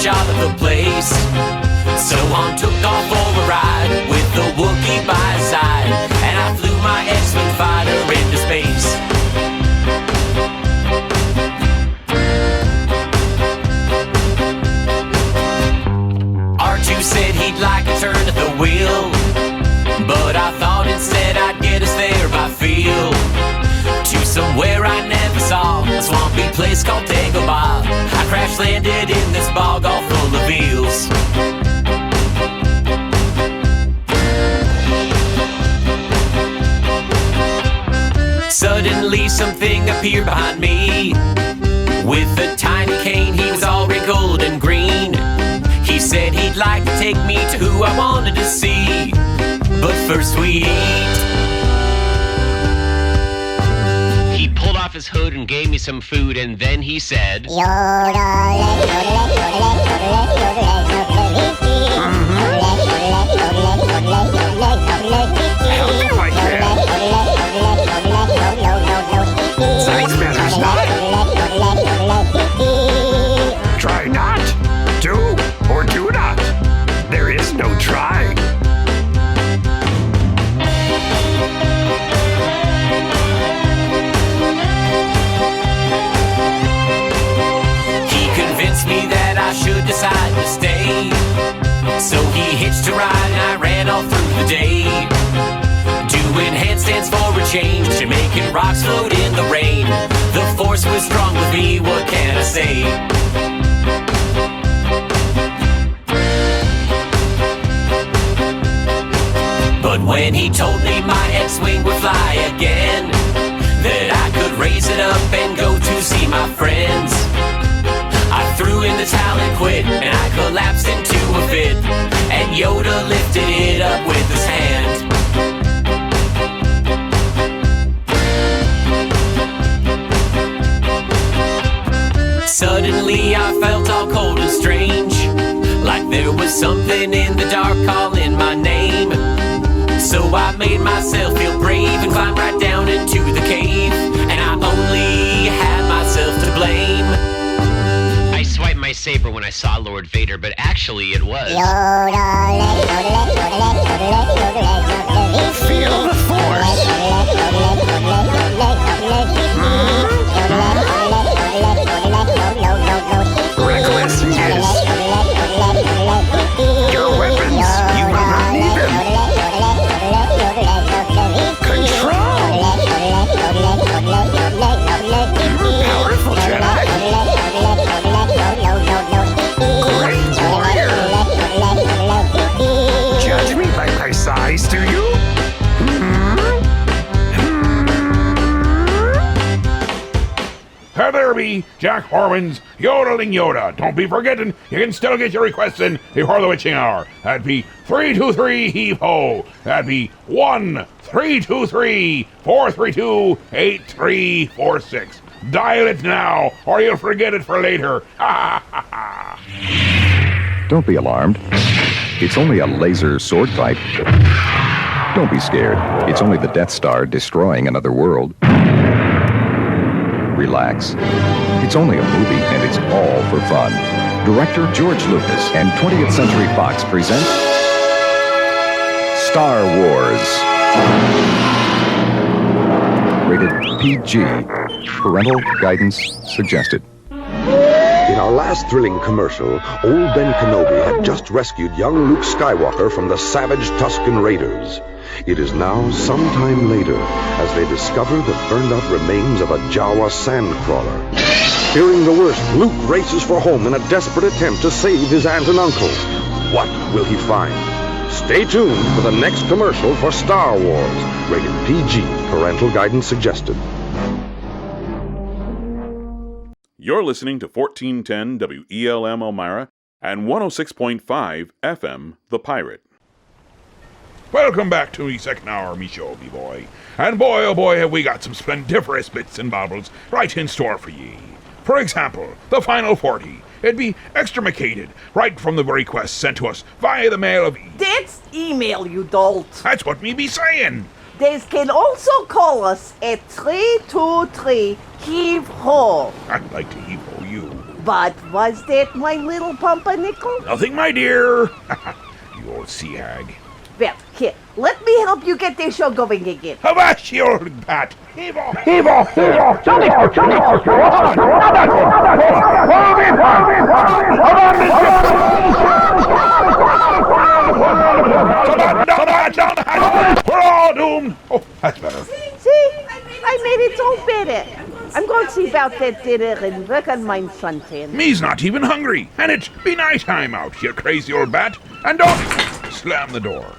shot of the place. So on took off for a ride with the Wookiee by his side, and I flew my X-Wing fighter into space. R2 said he'd like a turn at the wheel, but I thought instead I'd get us there by feel to somewhere I never saw, a swampy place called Dagobah. I crash landed in this bog all full of eels. Suddenly something appeared behind me. With a tiny cane, he was all wrinkled and green. He said he'd like to take me to who I wanted to see, but first we ate. He pulled off off his hood and gave me some food, and then he said, Science matters not. Try not. Do or do not. There is no try. He convinced me that I should decide to stay. So he hitched a ride and I ran all through the day. Doing handstands for a change, Jamaican rocks float in the rain. The force was strong with me, what can I say? But when he told me my X-Wing would fly again, that I could raise it up and go to see my friends, I threw in the towel and quit, and I collapsed into a fit, and Yoda lifted it up with his hand. Suddenly I felt all cold and strange, like there was something in the dark calling my name. So I made myself feel brave and climbed right down into the cave, and I only had myself to blame. I swiped my saber when I saw Lord Vader, but actually it was. Feel the force. Recklessness. Your weapons, you will not need them. Control. You're a powerful Jedi. Great warrior. Judge me by my size, do you? There be Jack Horman's Yodeling Yoda. Don't be forgetting, you can still get your requests in before the witching hour. That'd be 323 heave ho. That'd be 1-323-432-8346. Dial it now, or you'll forget it for later. Don't be alarmed. It's only a laser sword fight. Don't be scared. It's only the Death Star destroying another world. Relax. It's only a movie, and it's all for fun. Director George Lucas and 20th Century Fox present Star Wars. Rated PG. Parental guidance suggested. In our last thrilling commercial, old Ben Kenobi had just rescued young Luke Skywalker from the savage Tusken Raiders. It is now some time later as they discover the burned-out remains of a Jawa sandcrawler. Fearing the worst, Luke races for home in a desperate attempt to save his aunt and uncle. What will he find? Stay tuned for the next commercial for Star Wars. Rated PG. Parental guidance suggested. You're listening to 1410 WELM Elmira and 106.5 FM The Pirate. Welcome back to the second hour of me show, me boy. And boy, oh boy, have we got some splendiferous bits and baubles right in store for ye. For example, the Final 40. It'd be extremicated right from the request sent to us via the mail of... That's email, you dolt. That's what me be saying. They can also call us at 323-HEAVE-HO. I'd like to heave-ho you. But was that my little pumpernickel? Nothing, my dear. You old sea hag. Well, here, let me help you get this show going again. Avast, you old bat. Heave-ho! Heave-ho! Heave-ho! Johnny! Johnny! We're all doomed. Oh, that's better. See? I made it so better. I'm going to see about that dinner and work on my suntan. Me's not even hungry, and it be night time out, you crazy old bat. And don't slam the door.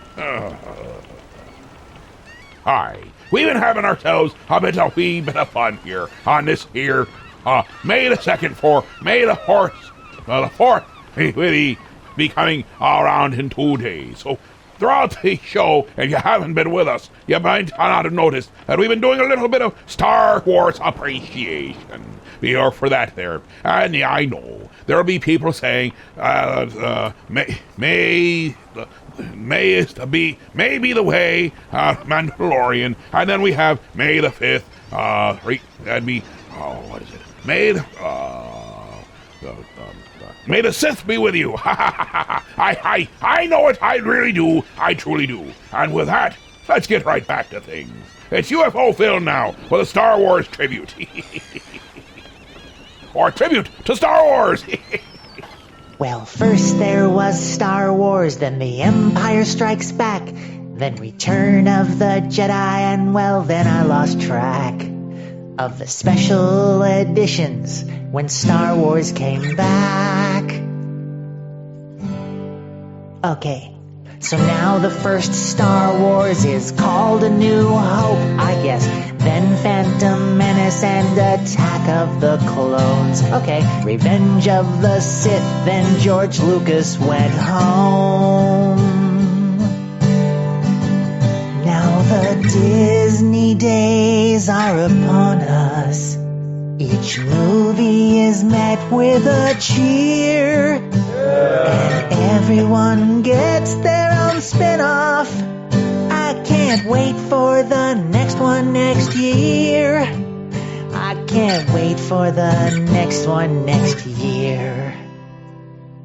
Hi, we've been having ourselves a wee bit of fun here on this here May the 2nd for May the 4th. Well, the 4th will be coming around in 2 days. So throughout the show, and you haven't been with us, you might not have noticed that we've been doing a little bit of Star Wars appreciation. Be here for that there. And yeah, I know there'll be people saying, may be the way, Mandalorian, and then we have May the 5th, that'd be, what is it? May the Sith be with you. I know it. I really do. I truly do. And with that, let's get right back to things. It's UFO Film now with a Star Wars tribute. Or tribute to Star Wars. Well, first there was Star Wars, then The Empire Strikes Back, then Return of the Jedi, and well, then I lost track of the special editions when Star Wars came back. Okay, so now the first Star Wars is called A New Hope, I guess. Then Phantom Menace and Attack of the Clones. Okay, Revenge of the Sith, then George Lucas went home. Now the Disney days are upon us. Each movie is met with a cheer, and everyone gets their own spin-off. I can't wait for the next one next year. I can't wait for the next one next year.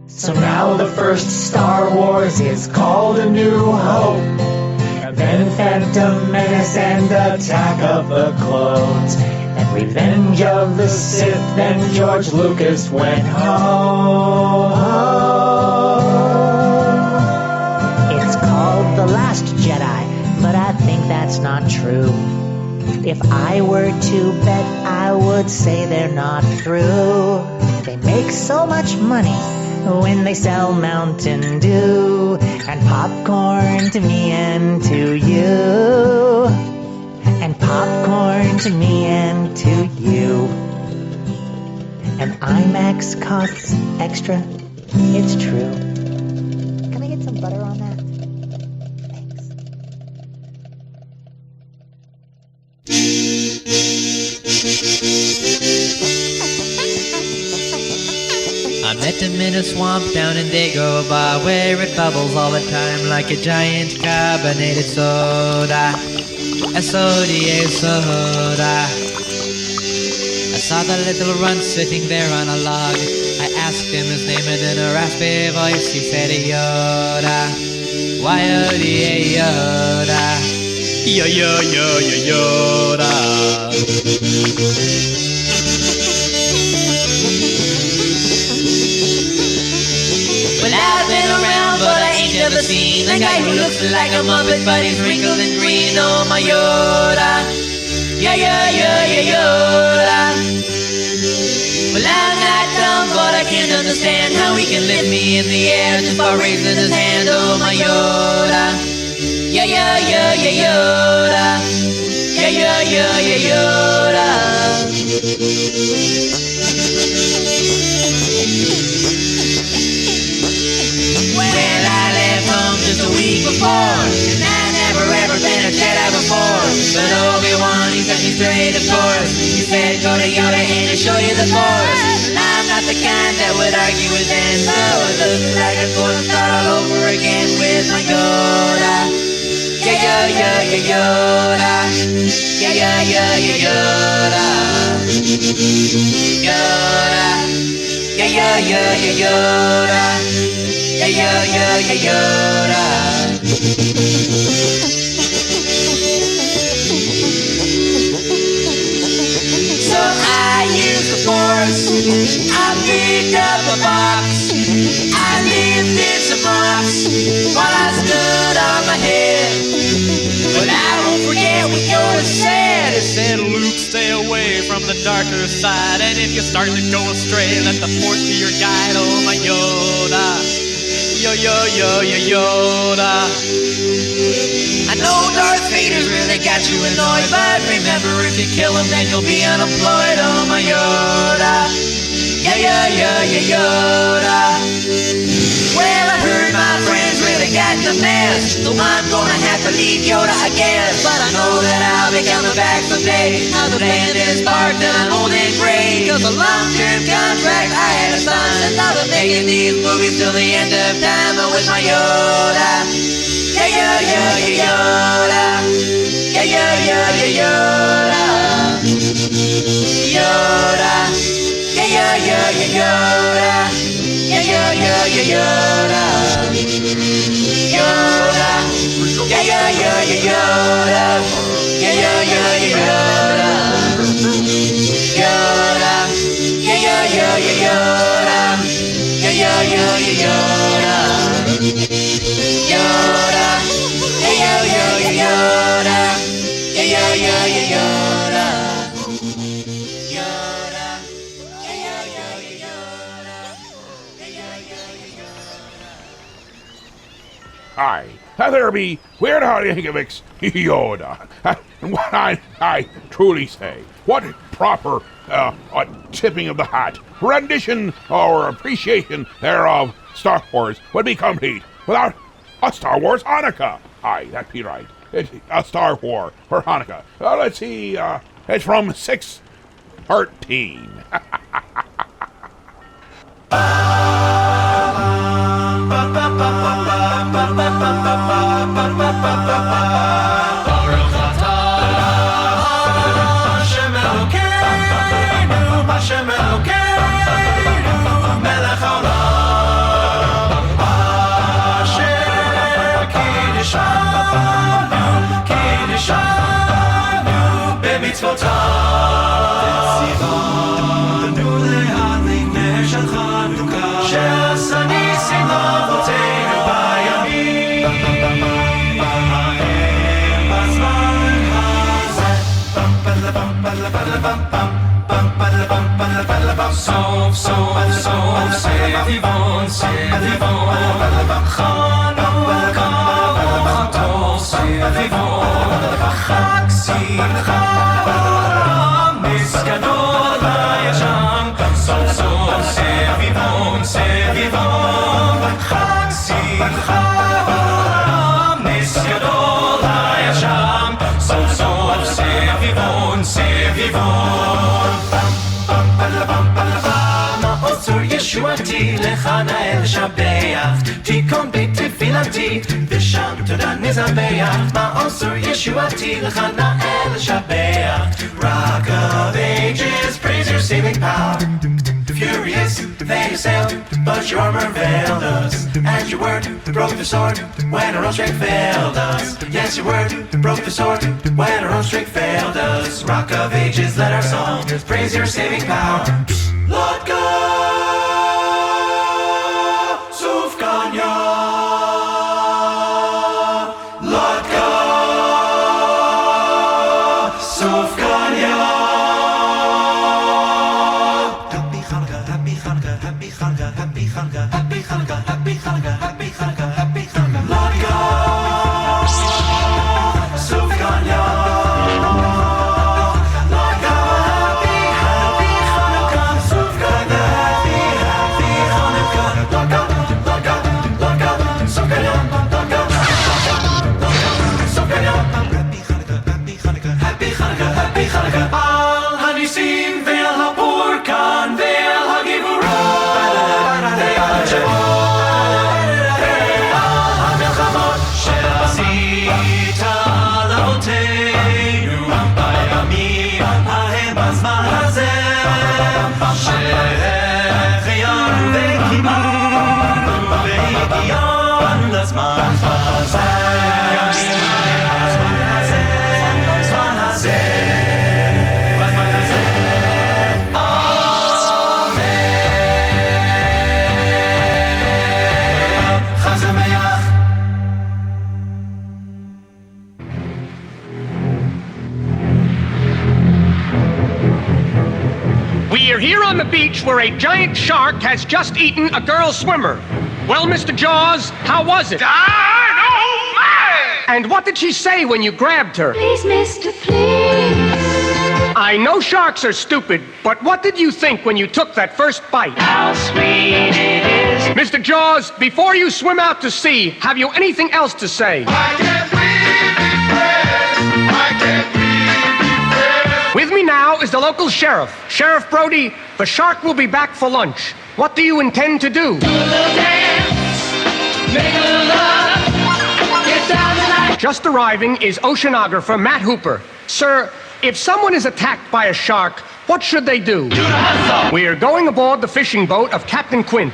So now the first Star Wars is called A New Hope, and then Phantom Menace and Attack of the Clones, and Revenge of the Sith, then George Lucas went home. It's called The Last Jedi, but I think that's not true. If I were to bet, I would say they're not through. They make so much money when they sell Mountain Dew and popcorn to me and to you, and popcorn to me and to you. And IMAX costs extra, it's true. Can I get some butter on that? I met him in a swamp down in Dagobah, where it bubbles all the time like a giant carbonated soda. A soda, soda. I saw the little runt sitting there on a log. I asked him his name and in a raspy voice he said Yoda. Why Yoda? Yoda. Well, I've been around, but I ain't never seen a guy who looks like a Muppet, but he's wrinkled and green. Oh, my Yoda. Yoda. Well, I'm not dumb, but I can't understand how he can lift me in the air just by raising his hand. Oh, my Yoda. Yoda. Yoda. Well, I left home just a week before, and I never ever been a Jedi before. But Obi-Wan, he set me straight, of course. He said, go to Yoda and he'll show you the Force. And I'm not the kind that would argue with him, so it looks like I'm going to start all over again with my Yoda. Yoda. Yoda. Yoda. So I used the Force. I picked up a box. I lifted some rocks while I stood on my head. But I won't forget what Yoda said. It said, Luke, stay away from the darker side, and if you start to go astray, let the Force be your guide. Oh, my Yoda. Yoda. I know Darth Vader's really got you annoyed, but remember, if you kill him, then you'll be unemployed. Oh, my Yoda. Yoda. Well, I heard my friends really got the mess. The meet Yoda again, but I know that I'll be coming back someday. Now the plane is parked and I'm old and gray, 'cause a long-term contract I had a son and thought of making these movies till the end of time with my Yoda. Yeah, yeah, yeah, yeah, Yoda. Yeah, yeah, yeah, yeah, Yoda. Yoda. Yeah, yeah, yeah, yeah, Yoda. Yeah, yeah, yeah, yeah, Yoda. Yoda. Yeah, yeah, yeah, yeah, Yoda. Yeah, yeah, yeah, yeah, Yoda. Yoda. Yeah, yeah, yeah, yeah, Yoda. Yeah, yeah, yeah, yeah, Yoda. Yoda. Yeah, yeah, yeah, yeah, Yoda. Yeah, yeah, yeah, yeah, Yoda. Aye, there be Weird Al Yankovic's Yoda. And what I truly say, what proper a tipping of the hat, rendition or appreciation thereof Star Wars would be complete without a Star Wars Hanukkah. Aye, that'd be right. It's a Star War for Hanukkah. Let's see, it's from 613. סוף סוף סוף סביבון סביבון חנוכה חתוך סביבון חג שמחה מסגדות הישן סוף סוף סביבון סביבון חג שמחה מסגדות הישן סוף סוף סביבון סביבון מעוצר ישועתי לך נאה לשבח תיקון בית תפילתי ושם תודה נזבח מעוצר ישועתי לך נאה לשבח Rock of Ages, praise your saving power Furious, they assailed, but your armor failed us And your word broke the sword when our own strength failed us Yes, your word broke the sword when our own strength failed us Rock of Ages, let our song praise your saving power Lord God, Sufganya Lord God, Sufganya Happy Hanukkah, Happy Hanukkah, Happy Hanukkah, Happy Hanukkah, Happy Hanukkah, Happy Hanukkah, Happy Hanukkah, Happy Hanukkah Lord God, Sufganya Lord God, Happy Hanukkah, Sufganya Happy Hanukkah Lord God, Lord God, Lord God, Sufganya Lord God, Sufganya Happy Hanukkah, Happy Hanukkah, Happy Hanukkah, Happy Hanukkah Al Hanisim ve'al ha'purkan ve'al ha'givurot ve'al ha'shavot ve'al ha'milchamot she'asita לאבותינו בימים ההם בזמן הזה שהחיינו וקיבלנו והגיענו לזמן הזה הזמן הזה הזמן הזה בזמן הזה אמן חג שמח We are here on the beach where a giant shark has just eaten a girl swimmer. Well, Mr. Jaws, how was it? Dynamite! And what did she say when you grabbed her? Please, mister, please. I know sharks are stupid, but what did you think when you took that first bite? How sweet it is Mr. Jaws, before you swim out to sea, have you anything else to say? I can't breathe With me now is the local sheriff. Sheriff Brody, the shark will be back for lunch. What do you intend to do? Do a little dance, make a little love, get down tonight. Just arriving is oceanographer Matt Hooper. Sir, if someone is attacked by a shark, what should they do? Do the hustle. We are going aboard the fishing boat of Captain Quint.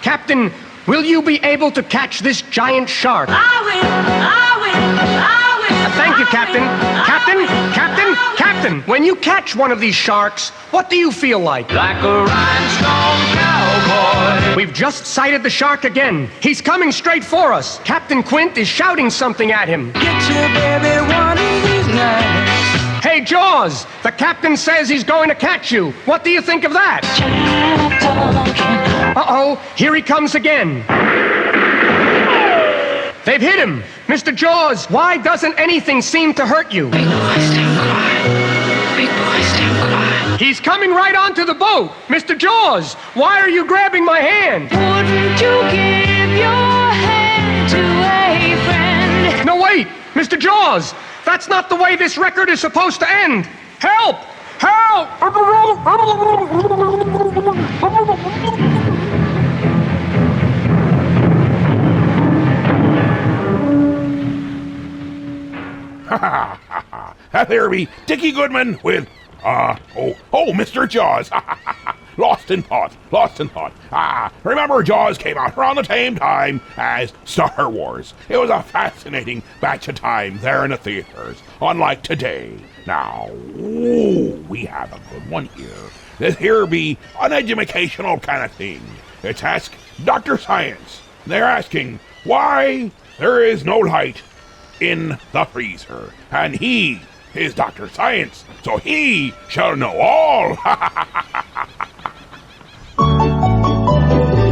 Captain, will you be able to catch this giant shark? I will. Thank you, Captain. Captain, when you catch one of these sharks, what do you feel like? Like a rhinestone cowboy. We've just sighted the shark again. He's coming straight for us. Captain Quint is shouting something at him. Get your baby one of these nights. Hey, Jaws, the captain says he's going to catch you. What do you think of that? Uh-oh, here he comes again. They've hit him. Mr. Jaws, why doesn't anything seem to hurt you? Big boys don't cry. Big boys don't cry. He's coming right onto the boat. Mr. Jaws, why are you grabbing my hand? Wouldn't you give your hand to a friend? No, wait, Mr. Jaws, that's not the way this record is supposed to end. Help! Help! There be Dickie Goodman with, Mr. Jaws. Lost in thought. Remember Jaws came out around the same time as Star Wars. It was a fascinating batch of time there in the theaters, unlike today. Now, we have a good one here. This here be an educational kind of thing. It's Ask Dr. Science. They're asking why there is no light in the freezer. And he is Dr. Science, so he shall know all.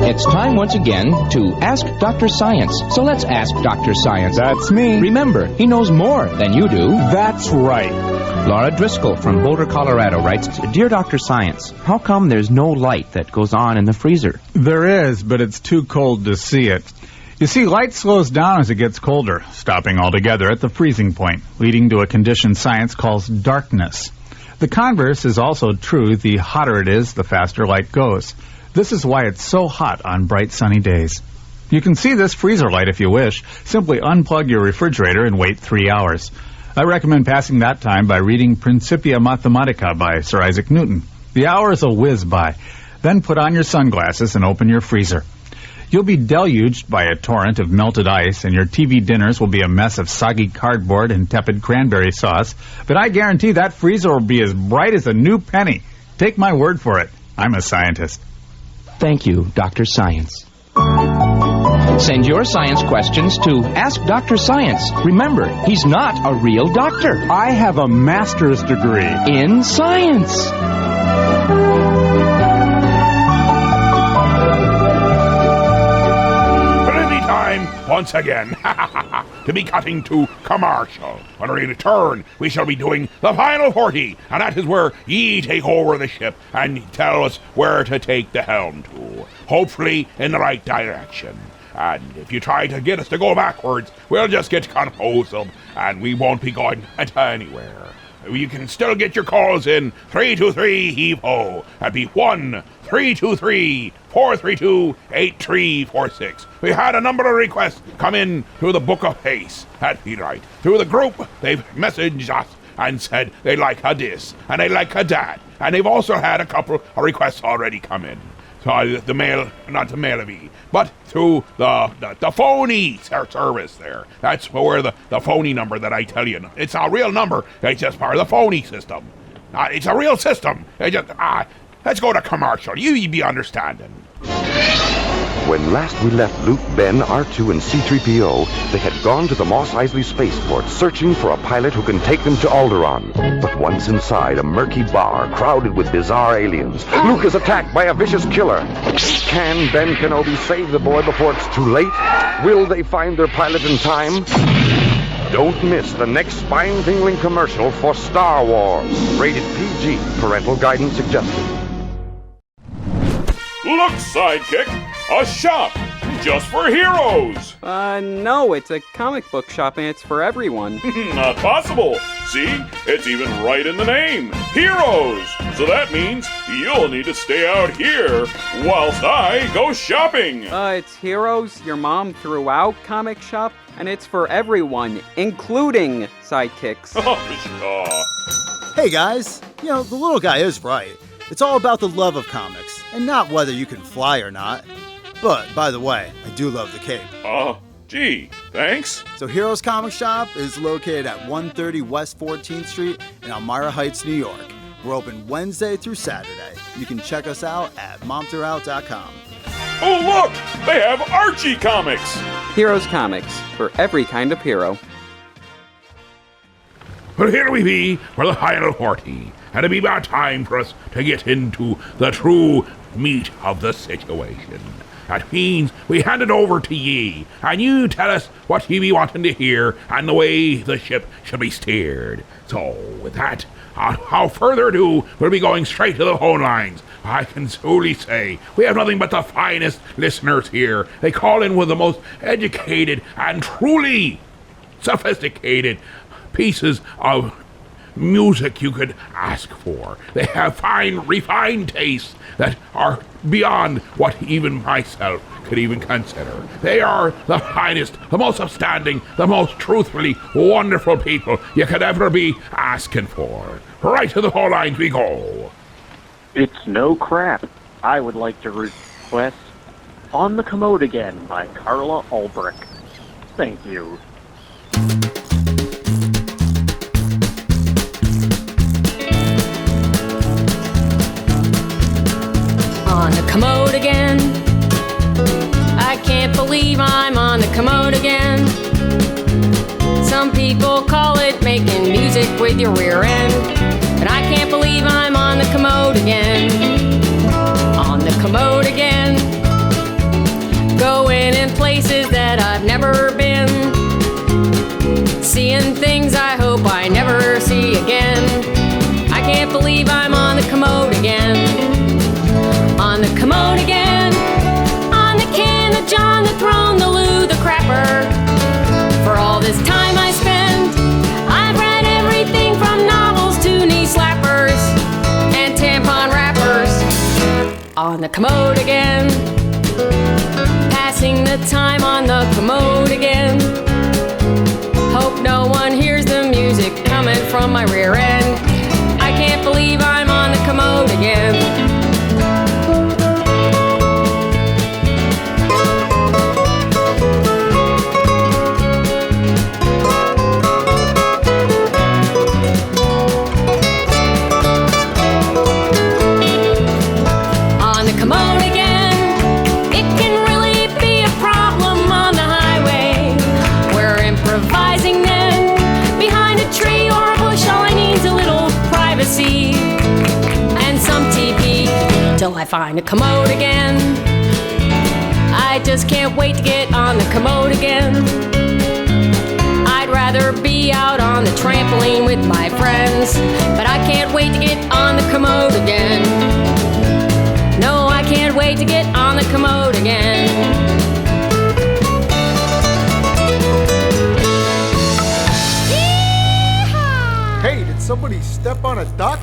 It's time once again to Ask Dr. Science. So let's ask Dr. Science. That's me. Remember, he knows more than you do. That's right. Laura Driscoll from Boulder, Colorado writes, Dear Dr. Science, how come there's no light that goes on in the freezer? There is, but it's too cold to see it. You see, light slows down as it gets colder, stopping altogether at the freezing point, leading to a condition science calls darkness. The converse is also true. The hotter it is, the faster light goes. This is why it's so hot on bright sunny days. You can see this freezer light if you wish. Simply unplug your refrigerator and wait 3 hours. I recommend passing that time by reading Principia Mathematica by Sir Isaac Newton. The hours will whiz by. Then put on your sunglasses and open your freezer. You'll be deluged by a torrent of melted ice, and your TV dinners will be a mess of soggy cardboard and tepid cranberry sauce. But I guarantee that freezer will be as bright as a new penny. Take my word for it. I'm a scientist. Thank you, Dr. Science. Send your science questions to Ask Dr. Science. Remember, he's not a real doctor. I have a master's degree in science. Once again, to be cutting to commercial. When we return, we shall be doing the final 40, and that is where ye take over the ship and tell us where to take the helm to. Hopefully in the right direction. And if you try to get us to go backwards, we'll just get confused and we won't be going anywhere. You can still get your calls in 323-HEAVE-HO. That'd be 1-323-432-8346. We had a number of requests come in through the Book of Face. That'd be right. Through the group, they've messaged us and said they like a this and they like a that. And they've also had a couple of requests already come in. So not the mail of me, but through the phony service there. That's where the phony number that I tell you. It's a real number. It's just part of the phony system. It's a real system. Let's go to commercial. You be understanding. When last we left Luke, Ben, R2, and C-3PO, they had gone to the Mos Eisley spaceport searching for a pilot who can take them to Alderaan. But once inside a murky bar crowded with bizarre aliens, Luke is attacked by a vicious killer. Can Ben Kenobi save the boy before it's too late? Will they find their pilot in time? Don't miss the next spine-tingling commercial for Star Wars. Rated PG. Parental guidance suggested. Look, sidekick, a shop. just for heroes. No, it's a comic book shop and it's for everyone. Not possible. See, it's even right in the name. Heroes. So that means you'll need to stay out here whilst I go shopping. It's Heroes, your mom threw out comic shop, and it's for everyone, including sidekicks. Hey guys, you know, the little guy is right. It's all about the love of comics, and not whether you can fly or not. But, by the way, I do love the cape. Gee, thanks. So Heroes Comic Shop is located at 130 West 14th Street in Elmira Heights, New York. We're open Wednesday through Saturday. You can check us out at momtheroutout.com. Oh, look! They have Archie comics! Heroes Comics, for every kind of hero. But here we be for the final 40, and it be about time for us to get into the true meat of the situation. That means we hand it over to ye, and you tell us what ye be wanting to hear and the way the ship should be steered. So, with that, without further ado, we'll be going straight to the phone lines. I can truly say we have nothing but the finest listeners here. They call in with the most educated and truly sophisticated pieces of music you could ask for. They have fine, refined tastes that are beyond what even myself could even consider. They are the finest, the most upstanding, the most truthfully wonderful people you could ever be asking for. Right to the phone lines we go. It's no crap. I would like to request On the Commode Again by Carla Ulbrich. Thank you. On the commode again. I can't believe I'm on the commode again. Some people call it making music with your rear end, but I can't believe I'm on the commode again. On the commode again. Going in places that I've never been, seeing things I hope I never see again. I can't believe I'm on the commode again. On the commode again. On the can, the John, the throne, the Lou, the crapper. For all this time I spent, I've read everything from novels to knee slappers and tampon wrappers. On the commode again. Passing the time on the commode again. Hope no one hears the music coming from my rear end. I can't believe I'm on the commode again. And some TP till I find a commode again. I just can't wait to get on the commode again. I'd rather be out on the trampoline with my friends, but I can't wait to get on the commode again. No, I can't wait to get on the commode again. Hey, did somebody step on a duck?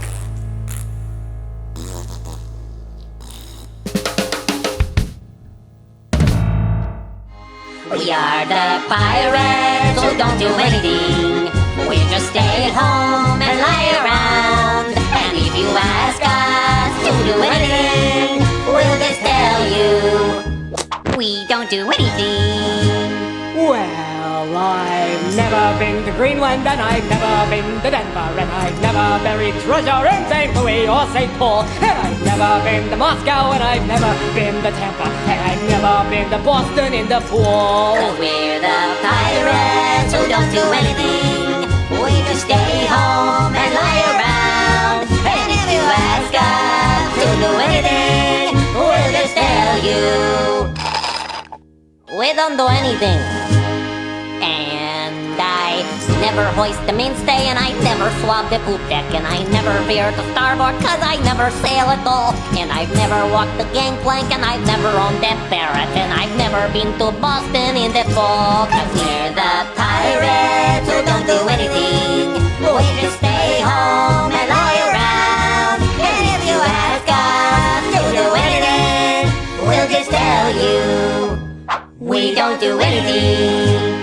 We are the pirates, so don't do anything. We just stay at home and lie around. And if you ask us to do anything, we'll just tell you we don't do anything. Well, I've never been to Greenland, and I've never been to Denver, and I've never buried treasure in St. Louis or St. Paul, and I've never been to Moscow, and I've never been to Tampa, and I've never been to Boston in the pool. 'Cause we're the pirates who don't do anything. We just stay home and lie around. And if you ask us to do anything, we'll just tell you we don't do anything. And I never hoist the mainstay, and I never swab the poop deck, and I never veer to starboard, cause I never sail at all. And I've never walked the gangplank, and I've never owned that ferret, and I've never been to Boston in the fall. Cause we're the pirates who don't do anything. We just stay home and lie around. And if you ask us to do anything, we'll just tell you we don't do anything.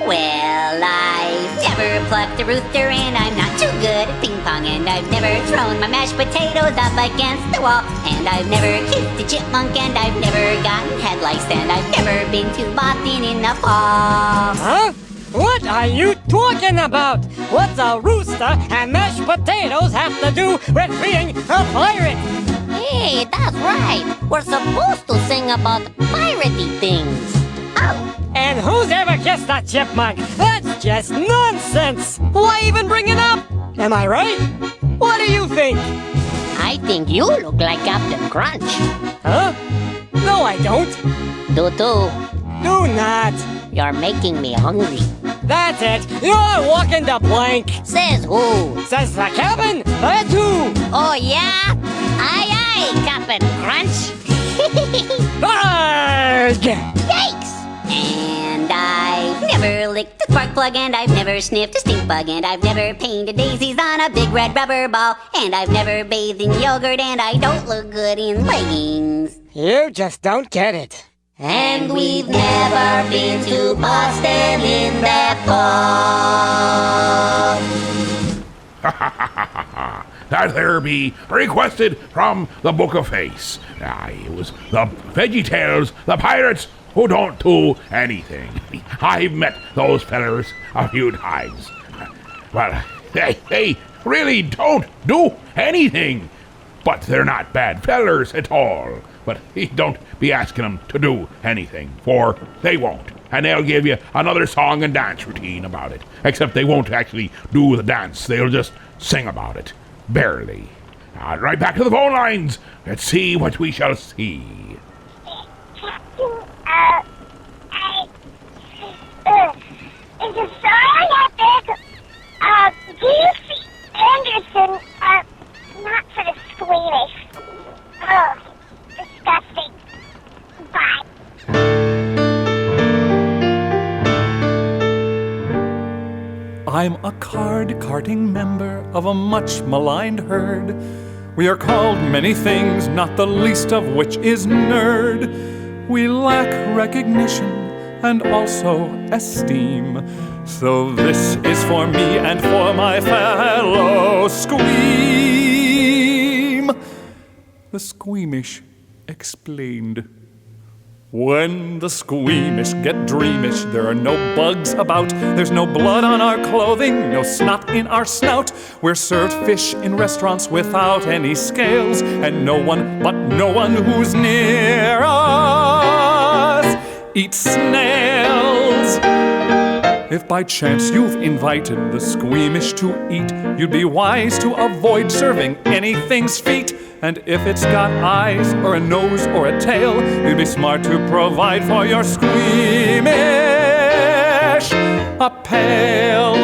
Well, I've never plucked a rooster, and I'm not too good at ping pong, and I've never thrown my mashed potatoes up against the wall, and I've never kissed a chipmunk, and I've never gotten head lice, and I've never been to Boston in the fall. Huh? What are you talking about? What's a rooster and mashed potatoes have to do with being a pirate? Hey, that's right. We're supposed to sing about piratey things. Oh. And who's ever kissed a chipmunk? That's just nonsense. Why even bring it up? Am I right? What do you think? I think you look like Captain Crunch. Huh? No, I don't. Do. Do not. You're making me hungry. That's it. You're walking the plank. Says who? Says the cabin. That's who. Oh, yeah? Aye, Captain Crunch. Arrgh! Yikes! And I've never licked a spark plug, and I've never sniffed a stink bug, and I've never painted daisies on a big red rubber ball, and I've never bathed in yogurt, and I don't look good in leggings. You just don't get it. And we've never been to Boston in the fall. That there be requested from the Book of Face. It was the VeggieTales, the pirates who don't do anything. I've met those fellers a few times. Well, they really don't do anything. But they're not bad fellers at all. But don't be asking them to do anything, for they won't. And they'll give you another song and dance routine about it. Except they won't actually do the dance. They'll just sing about it. Barely. Right back to the phone lines. Let's see what we shall see. Is a song epic? Do you see Anderson? Not for the squeamish. Oh, disgusting. Bye. I'm a card-carting member of a much-maligned herd. We are called many things, not the least of which is nerd. We lack recognition and also esteem. So this is for me and for my fellow Squeam. The Squeamish explained. When the Squeamish get dreamish, there are no bugs about. There's no blood on our clothing, no snot in our snout. We're served fish in restaurants without any scales, and no one who's near us eats snails. If by chance you've invited the Squeamish to eat, you'd be wise to avoid serving anything's feet. And if it's got eyes or a nose or a tail, you'd be smart to provide for your Squeamish a pail.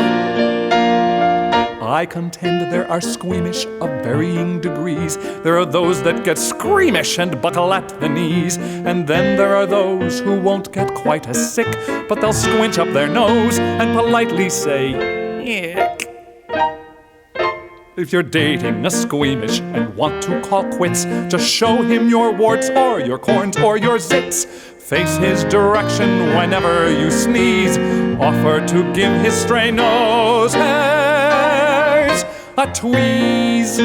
I contend there are Squeamish of varying degrees. There are those that get Screamish and buckle at the knees. And then there are those who won't get quite as sick, but they'll squinch up their nose and politely say, "Ick." If you're dating a Squeamish and want to call quits, just show him your warts or your corns or your zits. Face his direction whenever you sneeze. Offer to give his stray nose hairs a tweeze.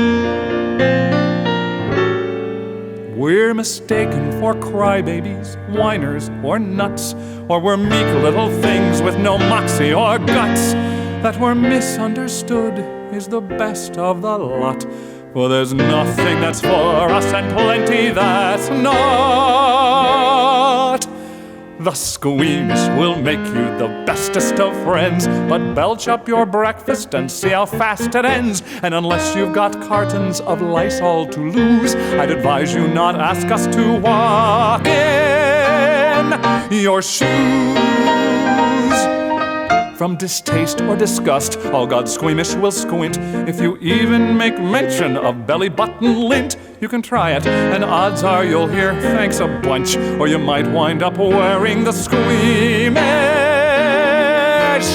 We're mistaken for crybabies, whiners, or nuts, or we're meek little things with no moxie or guts. That we're misunderstood is the best of the lot, for there's nothing that's for us and plenty that's not. The Squeamish will make you the bestest of friends, but belch up your breakfast and see how fast it ends. And unless you've got cartons of Lysol to lose, I'd advise you not ask us to walk in your shoes. from distaste or disgust. All God's squeamish will squint. If you even make mention of belly button lint, you can try it, and odds are you'll hear thanks a bunch, or you might wind up wearing the squeamish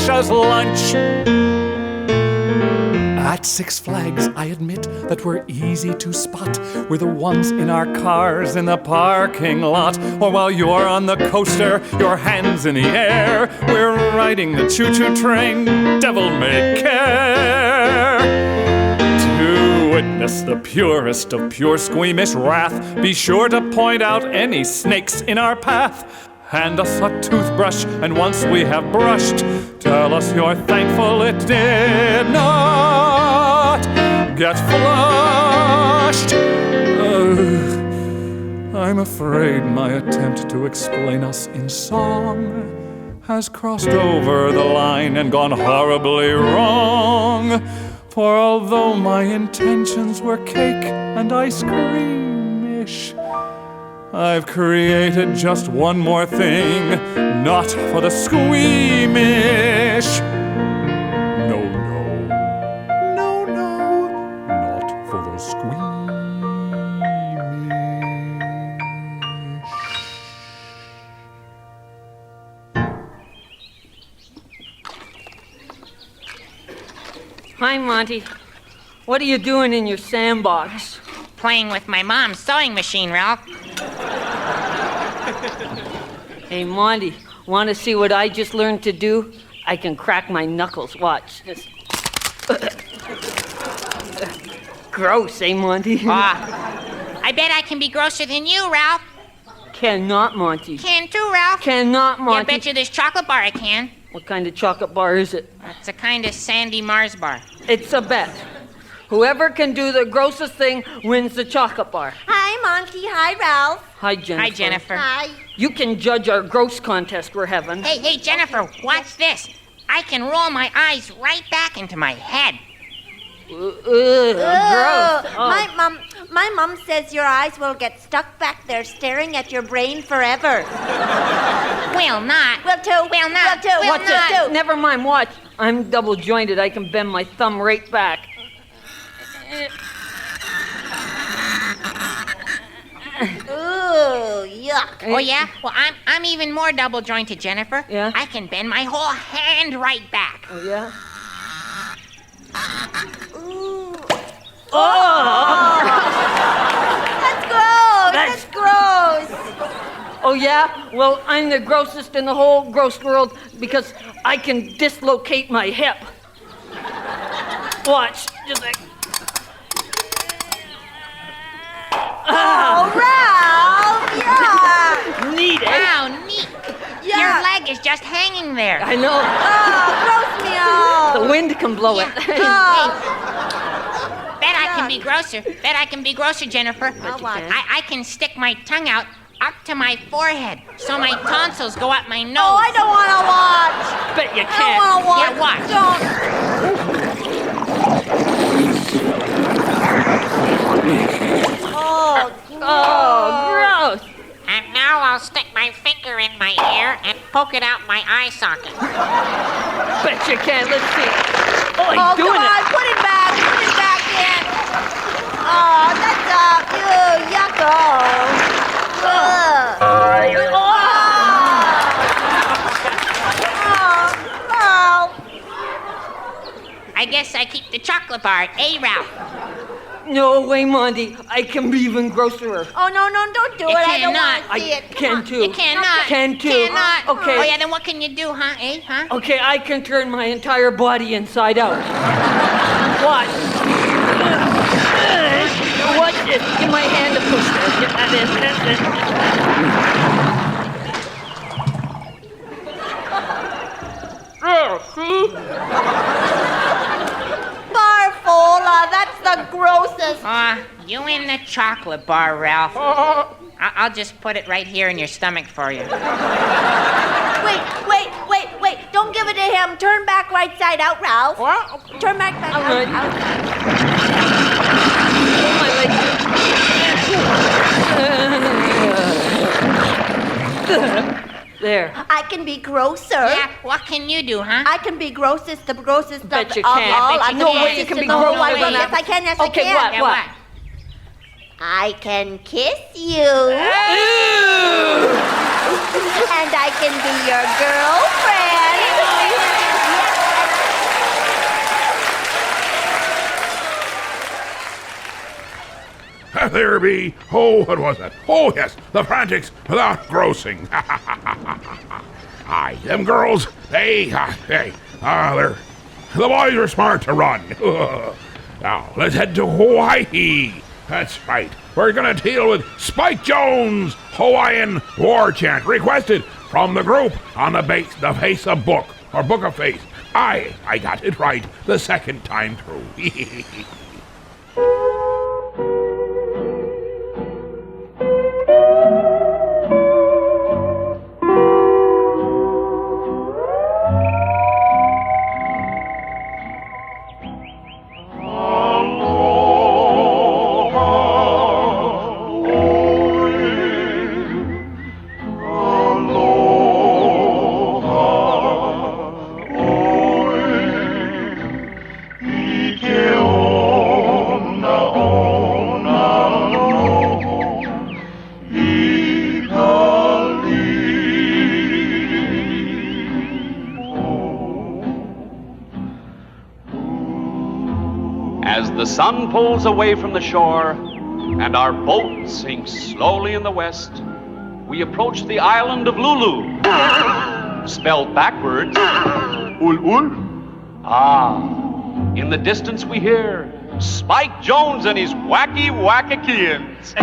as lunch. At Six Flags, I admit that we're easy to spot. We're the ones in our cars in the parking lot, or while you're on the coaster, your hands in the air. We're riding the choo-choo train, devil may care. To witness the purest of pure squeamish wrath, be sure to point out any snakes in our path. Hand us a toothbrush, and once we have brushed, tell us you're thankful it did not get flushed. I'm afraid my attempt to explain us in song has crossed over the line and gone horribly wrong. For although my intentions were cake and ice cream-ish, I've created just one more thing, not for the squeamish. No, not for the Hi, Monty. What are you doing in your sandbox? Playing with my mom's sewing machine, Ralph. Hey, Monty, want to see what I just learned to do? I can crack my knuckles. Watch this. Gross, eh, Monty? I bet I can be grosser than you, Ralph. Cannot, Monty. Can too, Ralph. Cannot, Monty. Yeah, I bet you this chocolate bar I can. What kind of chocolate bar is it? It's a kind of Sandy Mars bar. It's a bet. Whoever can do the grossest thing wins the chocolate bar. Hi, Monty. Hi, Ralph. Hi, Jennifer. Hi, Jennifer. Hi. You can judge our gross contest we're having. Hey, Jennifer, watch this. I can roll my eyes right back into my head. Gross. My mom says your eyes will get stuck back there staring at your brain forever. Will not. Will too. Will not. Will too. Will Watch not. it. Never mind, watch. I'm double jointed. I can bend my thumb right back. Ooh, yuck. Oh, yeah? Well, I'm even more double jointed, Jennifer. Yeah? I can bend my whole hand right back. Oh, yeah? Ooh. Oh! That's gross. That's gross. Oh, yeah? Well, I'm the grossest in the whole gross world because I can dislocate my hip. Watch. Just like... Oh, Ralph! Yeah! Neat, eh? Wow, neat. Yeah. Your leg is just hanging there. I know. Oh, gross me out. The wind can blow it. Oh. Bet I can be grosser. Bet I can be grosser, Jennifer. I'll watch. I can stick my tongue out up to my forehead so my tonsils go up my nose. Oh, I don't want to watch. Bet you I can't. don't want Yeah, watch. to watch. Oh, gross. And now I'll stick my finger in my ear and poke it out my eye socket. Bet you can't. Let's see. Oh, he's Oh, doing come on, it. put it back in. Oh, that's up. Ew, yucko. I guess I keep the chocolate bar, eh, Ralph? No way, Monty. I can be even grosser. Oh, no, don't do You it. I don't cannot. want to see it. Can too. You cannot. Can too. Cannot. Okay. Oh, yeah, then what can you do, huh, eh, huh? Okay, I can turn my entire body inside out. Watch. Watch this. Give my hand a push there. Get that in. There, see? Barfola, that's the grossest. You in the chocolate bar, Ralph. I'll just put it right here in your stomach for you. Wait. Don't give it to him. Turn back right side out, Ralph. What? Turn back out. Right. Oh, my leg. There. I can be grosser. Yeah, what can you do, huh? I can be grossest, the grossest Bet of you all. can't. I'm No the way grossest you can in be the whole gross. wide world. No, Yes, I can. Yes, I Okay, can. what? Yeah, What? I can kiss you. And I can be your girlfriend. There be. Oh, what was it? Oh, yes, the frantics without grossing. Aye, them girls, they're, the boys are smart to run. Now, let's head to Hawaii. That's right. We're gonna deal with Spike Jones' Hawaiian war chant, requested from the group on the face of book, or book of face. I got it right the second time through. As the sun pulls away from the shore and our boat sinks slowly in the west, we approach the island of Lulu, spelled backwards, Ul-Ul. Ah, in the distance we hear Spike Jones and his wacky wackakians.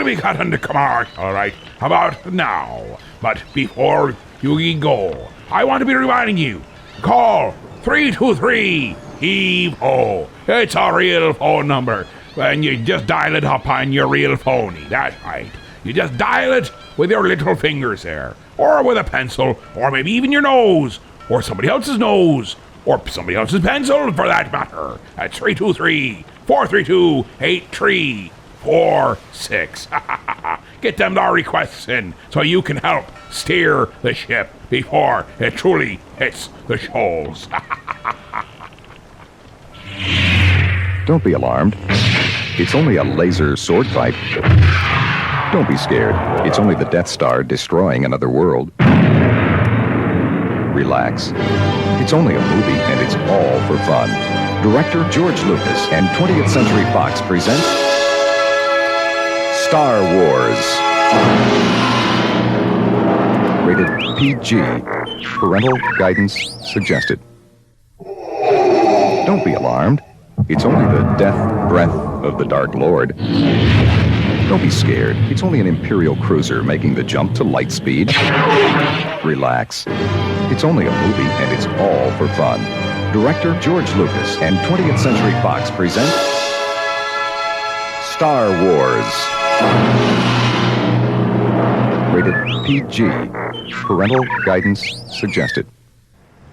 We got into Camargue, all right, about now. But before you go, I want to be reminding you, call 323-HEAVE-HO. It's a real phone number, and you just dial it up on your real phony. That's right. You just dial it with your little fingers there, or with a pencil, or maybe even your nose, or somebody else's nose, or somebody else's pencil, for that matter. At 323-432-8346. Get them our requests in so you can help steer the ship before it truly hits the shoals. Don't be alarmed. It's only a laser sword fight. Don't be scared. It's only the Death Star destroying another world. Relax. It's only a movie, and it's all for fun. Director George Lucas and 20th Century Fox present Star Wars. Rated PG. Parental guidance suggested. Don't be alarmed. It's only the death breath of the Dark Lord. Don't be scared. It's only an Imperial cruiser making the jump to light speed. Relax. It's only a movie, and it's all for fun. Director George Lucas and 20th Century Fox present Star Wars. Rated PG. Parental guidance suggested.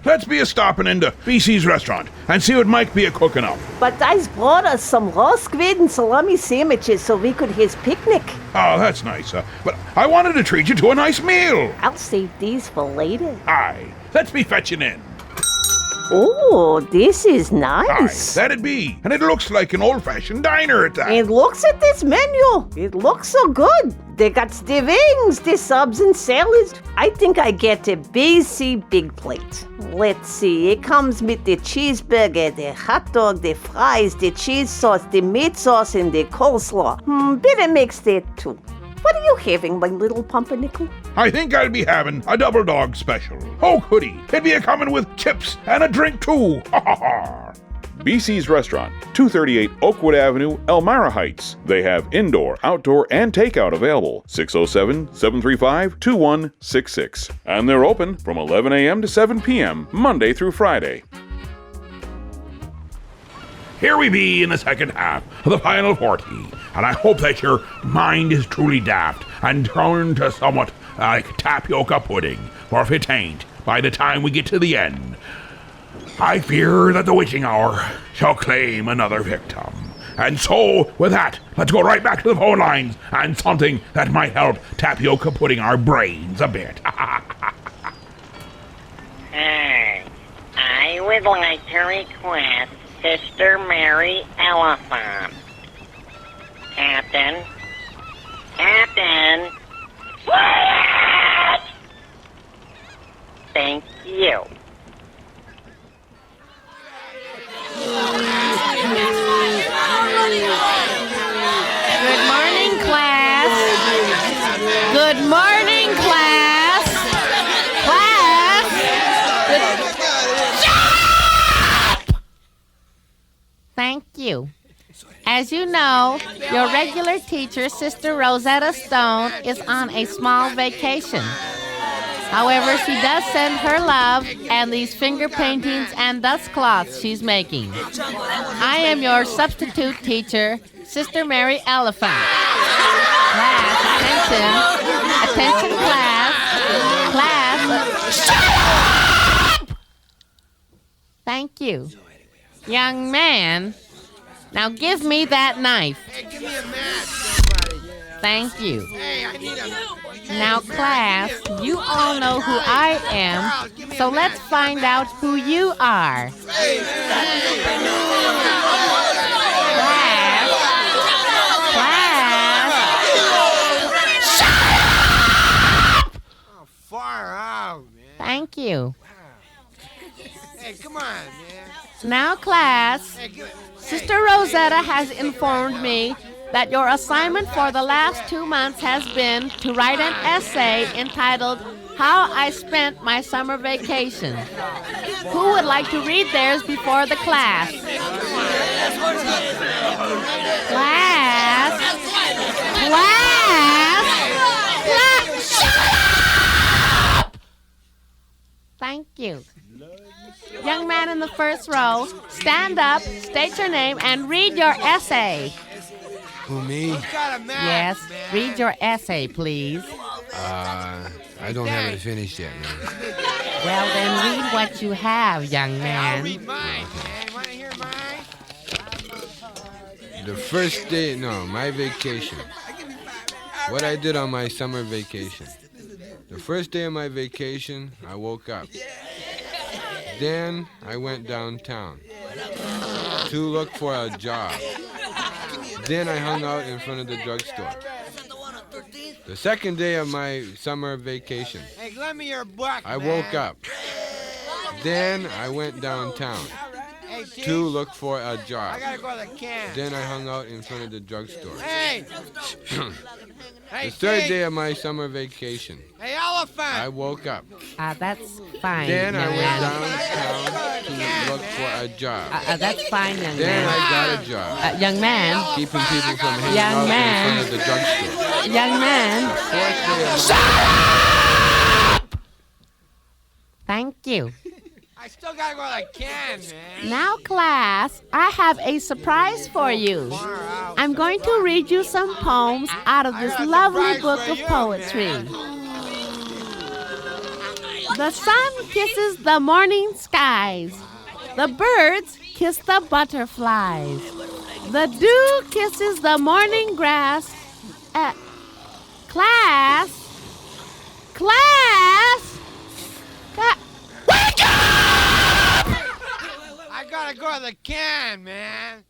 Let's be a stopping into BC's restaurant and see what Mike be a cooking up. But I's brought us some raw squid and salami sandwiches so we could his picnic. Oh, that's nice. But I wanted to treat you to a nice meal. I'll save these for later. Aye, let's be fetching in. Oh, this is nice. Aye, that'd be. And it looks like an old-fashioned diner at that. And looks at this menu. It looks so good. They got the wings, the subs and salads. I think I get a BC big plate. Let's see. It comes with the cheeseburger, the hot dog, the fries, the cheese sauce, the meat sauce, and the coleslaw. Bit of mix there too. What are you having, my little pumpernickel? I think I'll be having a double dog special. Oh, goody. It'd be a coming with chips and a drink too. Ha ha ha. BC's Restaurant, 238 Oakwood Avenue, Elmira Heights. They have indoor, outdoor, and takeout available. 607-735-2166. And they're open from 11 a.m. to 7 p.m. Monday through Friday. Here we be in the second half of the final 40, and I hope that your mind is truly daft and turned to somewhat like tapioca pudding, for if it ain't, by the time we get to the end, I fear that the witching hour shall claim another victim. And so, with that, let's go right back to the phone lines and something that might help tapioca pudding our brains a bit. Hey, I would like to request Sister Mary Elephant. Captain? Captain? Quiet! Thank you. Good morning, class. Good morning, class. Class. Thank you. As you know, your regular teacher, Sister Rosetta Stone, is on a small vacation. However, she does send her love and these finger paintings and dust cloths she's making. I am your substitute teacher, Sister Mary Elephant. Class, attention. Attention, class. Class. Shut up! Thank you. Young man, now give me that knife. Thank you. Now, class, you all know who I am, so let's find out who you are. Class. Shut up! Oh, far out, man. Thank you. Hey, come on, man. Now, class, Sister Rosetta has informed me that your assignment for the last 2 months has been to write an essay entitled How I Spent My Summer Vacation. Who would like to read theirs before the class? Class? Class? Shut up! Thank you. Young man in the first row, stand up, state your name, and read your essay. Who, me? Yes, read your essay, please. I don't have it finished yet, man. Well, then read what you have, young man. The first day, my vacation. What I did on my summer vacation. The first day of my vacation, I woke up. Then I went downtown to look for a job. Then I hung out in front of the drugstore. The second day of my summer vacation, Hey, lend me your buck, I woke up. Then I went downtown to look for a job. I gotta go to the can. Then I hung out in front of the drugstore. Hey! The third day of my summer vacation, Hey, elephant! I woke up. That's fine. Then I young went man. downtown to look for a job. That's fine, young Then man. I got a job. Young man. Keeping people from hanging Young out man. in front of the drugstore. Young man. Fourth day of Thank you. I still gotta go to the can, man. Now, class, I have a surprise for you. I'm going to read you some poems out of this lovely book of poetry. The sun kisses the morning skies. The birds kiss the butterflies. The dew kisses the morning grass. Class! Wake up! I gotta go to the can, man.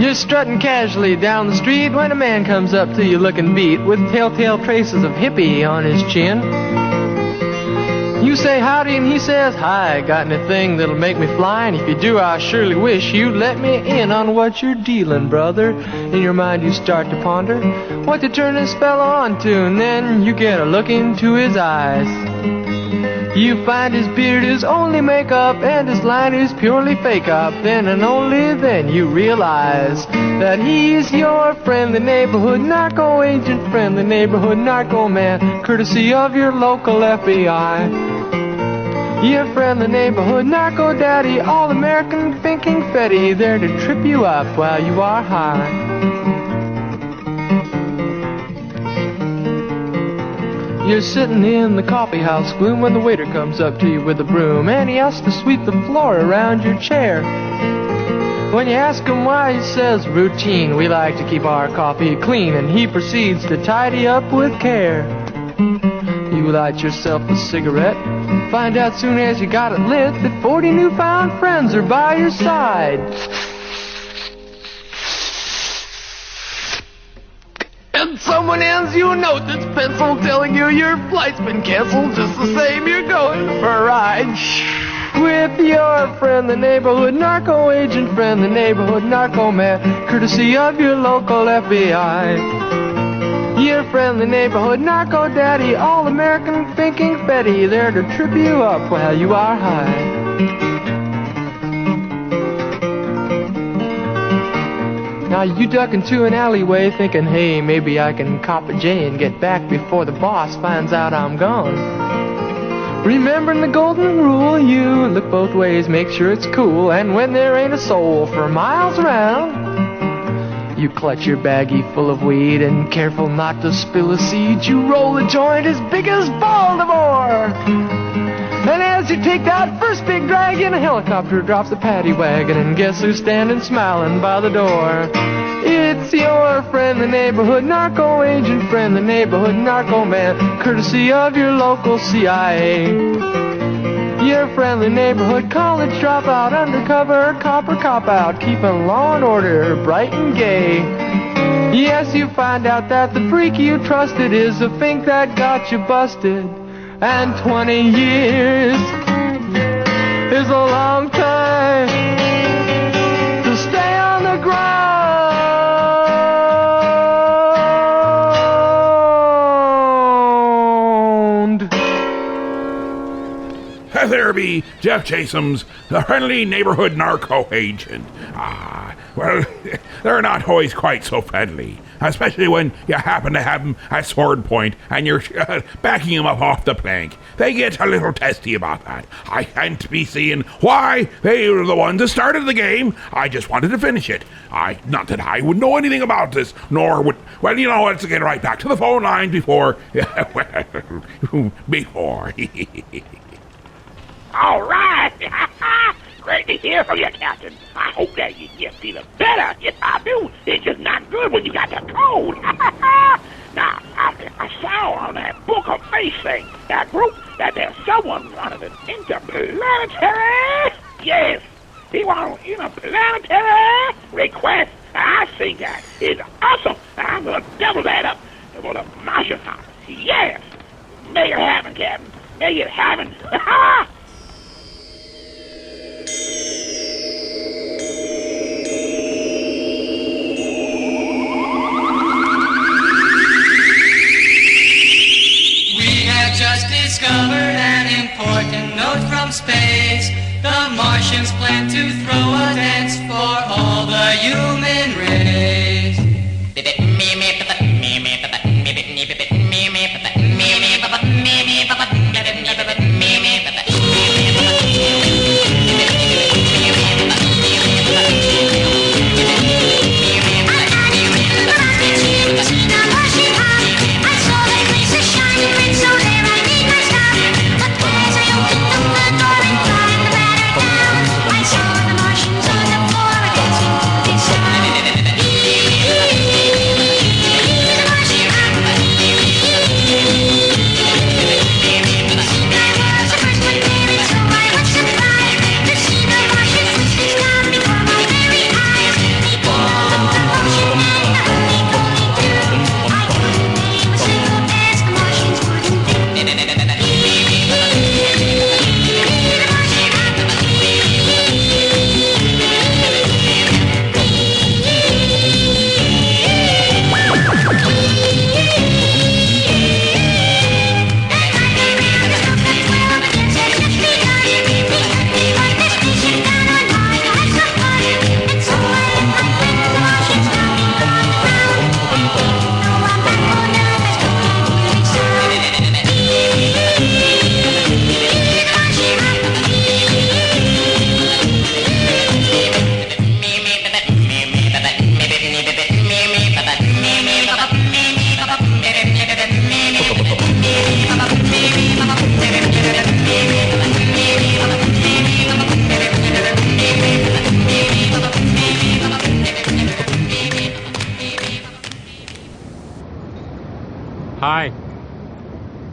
You're strutting casually down the street when a man comes up to you looking beat with telltale traces of hippie on his chin. You say howdy and he says hi, got anything that'll make me fly? And if you do, I surely wish you'd let me in on what you're dealing, brother. In your mind you start to ponder what to turn this fella on to, and then you get a look into his eyes. You find his beard is only makeup and his line is purely fake up. Then and only then you realize that he's your friend, the neighborhood narco agent, friend, the neighborhood narco man, courtesy of your local FBI. Your friend, the neighborhood narco daddy, all-American thinking Fetty, there to trip you up while you are high. You're sitting in the coffee house gloom when the waiter comes up to you with a broom, and he has to sweep the floor around your chair. When you ask him why, he says, routine, we like to keep our coffee clean, and he proceeds to tidy up with care. You light yourself a cigarette, find out soon as you got it lit that 40 newfound friends are by your side. And someone hands you a note that's penciled telling you your flight's been canceled. Just the same, you're going for a ride with your friend, the neighborhood narco agent, friend, the neighborhood narco man, courtesy of your local FBI. Your friend, the neighborhood narco daddy, all-American thinking Fetty, there to trip you up while you are high. Now you duck into an alleyway thinking, hey, maybe I can cop a J and get back before the boss finds out I'm gone. Remembering the golden rule, you look both ways, make sure it's cool, and when there ain't a soul for miles around, you clutch your baggie full of weed and careful not to spill a seed, you roll a joint as big as Baltimore. And as you take that first big drag in, a helicopter drops the paddy wagon, and guess who's standing smiling by the door? It's your friend, the neighborhood narco agent, friend, the neighborhood narco man, courtesy of your local CIA. Your friendly neighborhood college dropout, undercover cop or cop-out, keeping law and order bright and gay. Yes, you find out that the freak you trusted is the fink that got you busted. And 20 years is a long time to stay on the ground. There be Jeff Chasems, the friendly neighborhood narco agent. Well, they're not always quite so friendly, especially when you happen to have them at sword point and you're backing them up off the plank. They get a little testy about that. I can't be seeing why they were the ones that started the game. I just wanted to finish it. Not that I would know anything about this, nor would... Well, you know, let's get right back to the phone line before... before... All right. Great to hear from you, Captain. I hope that you get feeling better. Yes, I do. It's just not good when you got the cold. Now, I saw on that Book of Face thing, that group, that there's someone wanted an interplanetary. Yes, he wanted an interplanetary request. I think that is awesome. I'm going to double that up for the Martian Conference. Yes. Make it happen, Captain. Make it happen. Just discovered an important note from space. The Martians plan to throw a dance for all the human race.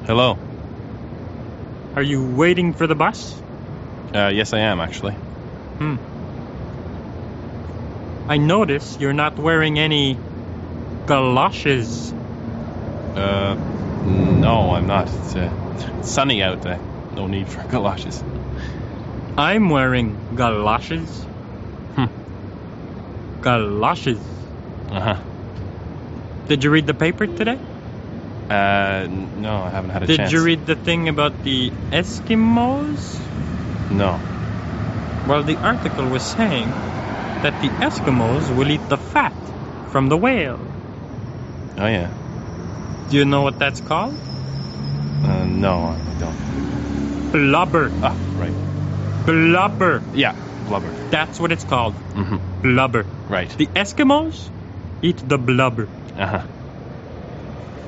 Hello. Are you waiting for the bus? Yes, I am, actually. I notice you're not wearing any galoshes. No, I'm not. It's sunny out. No need for galoshes. I'm wearing galoshes. Galoshes. Uh-huh. Did you read the paper today? No, I haven't had a chance. Did you read the thing about the Eskimos? No. Well, the article was saying that the Eskimos will eat the fat from the whale. Oh, yeah. Do you know what that's called? No, I don't. Blubber. Ah, right. Blubber. Yeah, blubber. That's what it's called. Mm-hmm. Blubber. Right. The Eskimos eat the blubber. Uh-huh.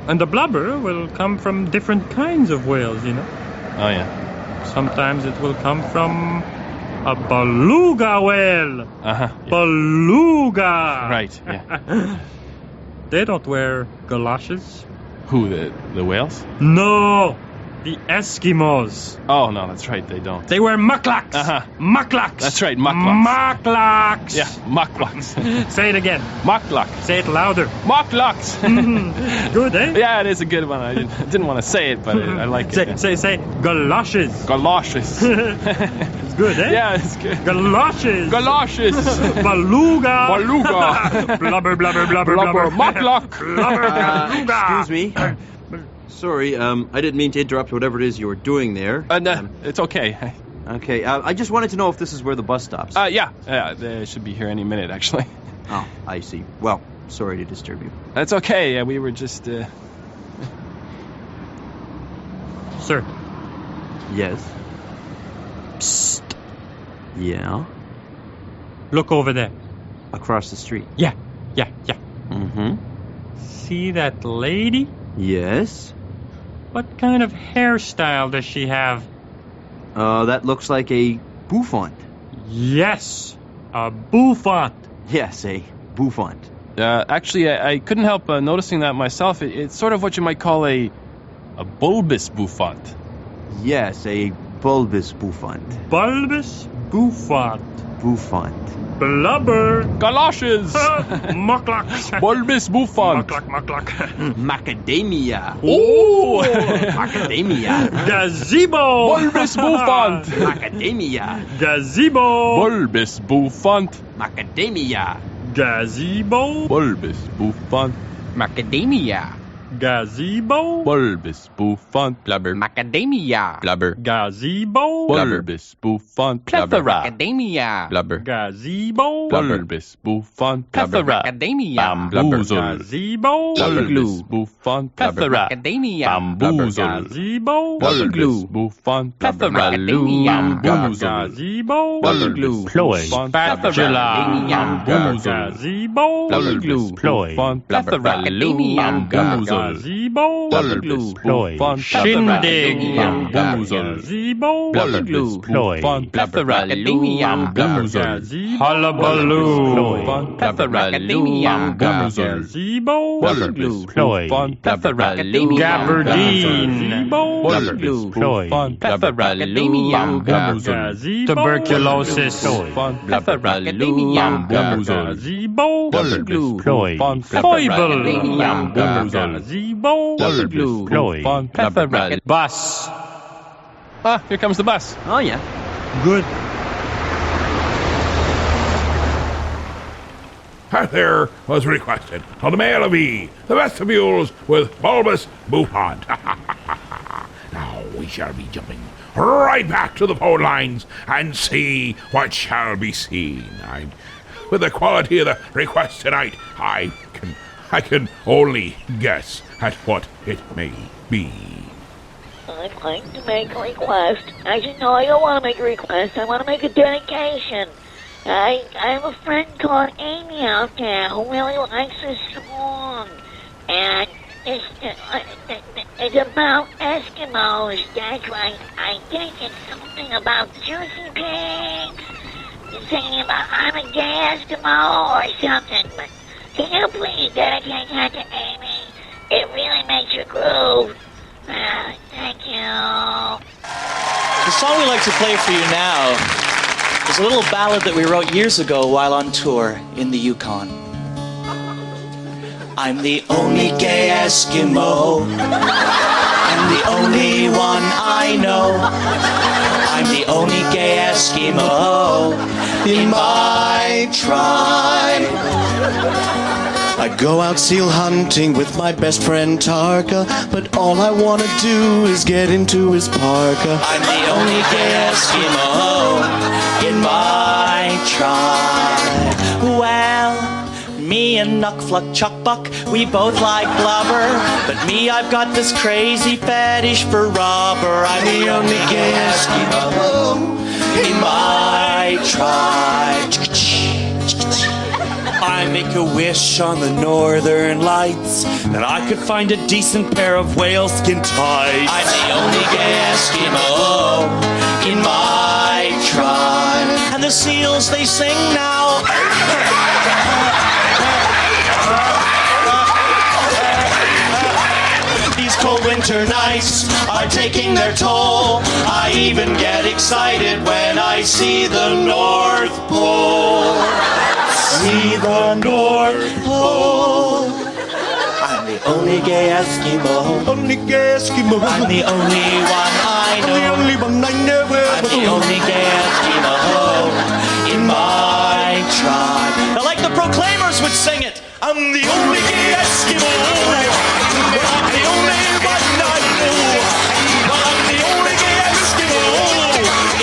And the blubber will come from different kinds of whales, you know? Oh, yeah. Sometimes it will come from a beluga whale. Uh-huh. Yeah. Beluga. Right, yeah. They don't wear galoshes. Who, the whales? No, the Eskimos. Oh, no, that's right, they don't. They wear mucklucks. Uh-huh. Mucklucks. That's right, mucklucks. Mucklucks. Yeah, mucklucks. Say it again. Muckluck. Say it louder. Mucklucks. Good, eh? Yeah, it is a good one. I didn't want to say it, but I like it. Say galoshes. Galoshes. It's good, eh? Yeah, it's good. Galoshes. Galoshes. Beluga. Beluga. Blubber, blubber, blubber, blubber. Muckluck. Excuse me. Sorry, I didn't mean to interrupt whatever it is you were doing there. No, it's okay. Okay, I just wanted to know if this is where the bus stops. Yeah, they should be here any minute, actually. Oh, I see. Well, sorry to disturb you. That's okay. We were just, Sir. Yes? Psst. Yeah? Look over there. Across the street? Yeah. Mm-hmm. See that lady? Yes? What kind of hairstyle does she have? That looks like a bouffant. Yes, a bouffant. Yes, a bouffant. Actually, I couldn't help noticing that myself. It's sort of what you might call a bulbous bouffant. Yes, a bulbous bouffant. Bulbous bouffant. Bouffant. Blubber. Galoshes. Mucklucks. Bulbous bouffant. Muckluck. Macadamia. Oh. Macadamia. Gazebo. Bulbous bouffant. Macadamia. Gazebo. Bulbous bouffant. Macadamia. Gazebo. Bulbous bouffant. Macadamia. Gazebo. Bulbous bouffant. Blubber. Macadamia. Blubber. Gazebo. Bulbous bouffant. Plethora. Macadamia. Blubber. Gazebo. Bulbous bouffant. Plethora. Macadamia. Bamboozle. Gazebo. Bulbous bouffant. Plethora. Macadamia. Bamboozle. Gazebo. Bulbous bouffant. Plethora. Macadamia. Gazebo. Bulbous. Ploy. Spatula. Gazebo. Bulbous. Ploy. Plethora. Macadamia. Gazebo. Bulbous Ploy. Shindig. Gazebo. Bulbous. Ploy. Plethora. Macadamia. Hullabaloo. Plethora. Macadamia. Gazebo. Bulbous. Ploy. Plethora. Gabardine. Bulbous. Ploy. Plethora. Macadamia. Tuberculosis. Plethora. Macadamia. Gazebo. Ploy. Foible. Gazebo. Ploy. Plethora. Bus. Ah, here comes the bus. Oh, yeah. Good. There was requested on the Mail of E, the vestibules with bulbous bouffant. Now we shall be jumping right back to the phone lines and see what shall be seen. With the quality of the request tonight, I can only guess at what it may be. I'd like to make a request. Actually, no, I don't want to make a request. I want to make a dedication. I have a friend called Amy out there who really likes this song. And it's about Eskimos. That's right. I think it's something about juicy pigs. It's singing about I'm a gay Eskimo or something. But can you please dedicate that to Amy? It really makes her groove. Thank you. The song we like to play for you now is a little ballad that we wrote years ago while on tour in the Yukon. I'm the only gay Eskimo. I'm the only one I know. I'm the only gay Eskimo in my tribe. I go out seal hunting with my best friend Tarka, but all I wanna do is get into his parka. I'm the only gay Eskimo in my tribe. Well, me and Nuckfluck Chuckbuck, we both like blubber, but me, I've got this crazy fetish for rubber. I'm the only gay Eskimo in my tribe. I make a wish on the northern lights that I could find a decent pair of whaleskin tights. I'm the only gay Eskimo in my tribe. And the seals, they sing now. These cold winter nights are taking their toll. I even get excited when I see the North Pole. See the North Pole. I'm the only gay Eskimo. Only gay Eskimo. I'm the only one I know. The only one I know. I'm the only gay Eskimo in my tribe. Now, like the Proclaimers would sing it, I'm the only gay Eskimo. I'm the only one I know. I'm the only gay Eskimo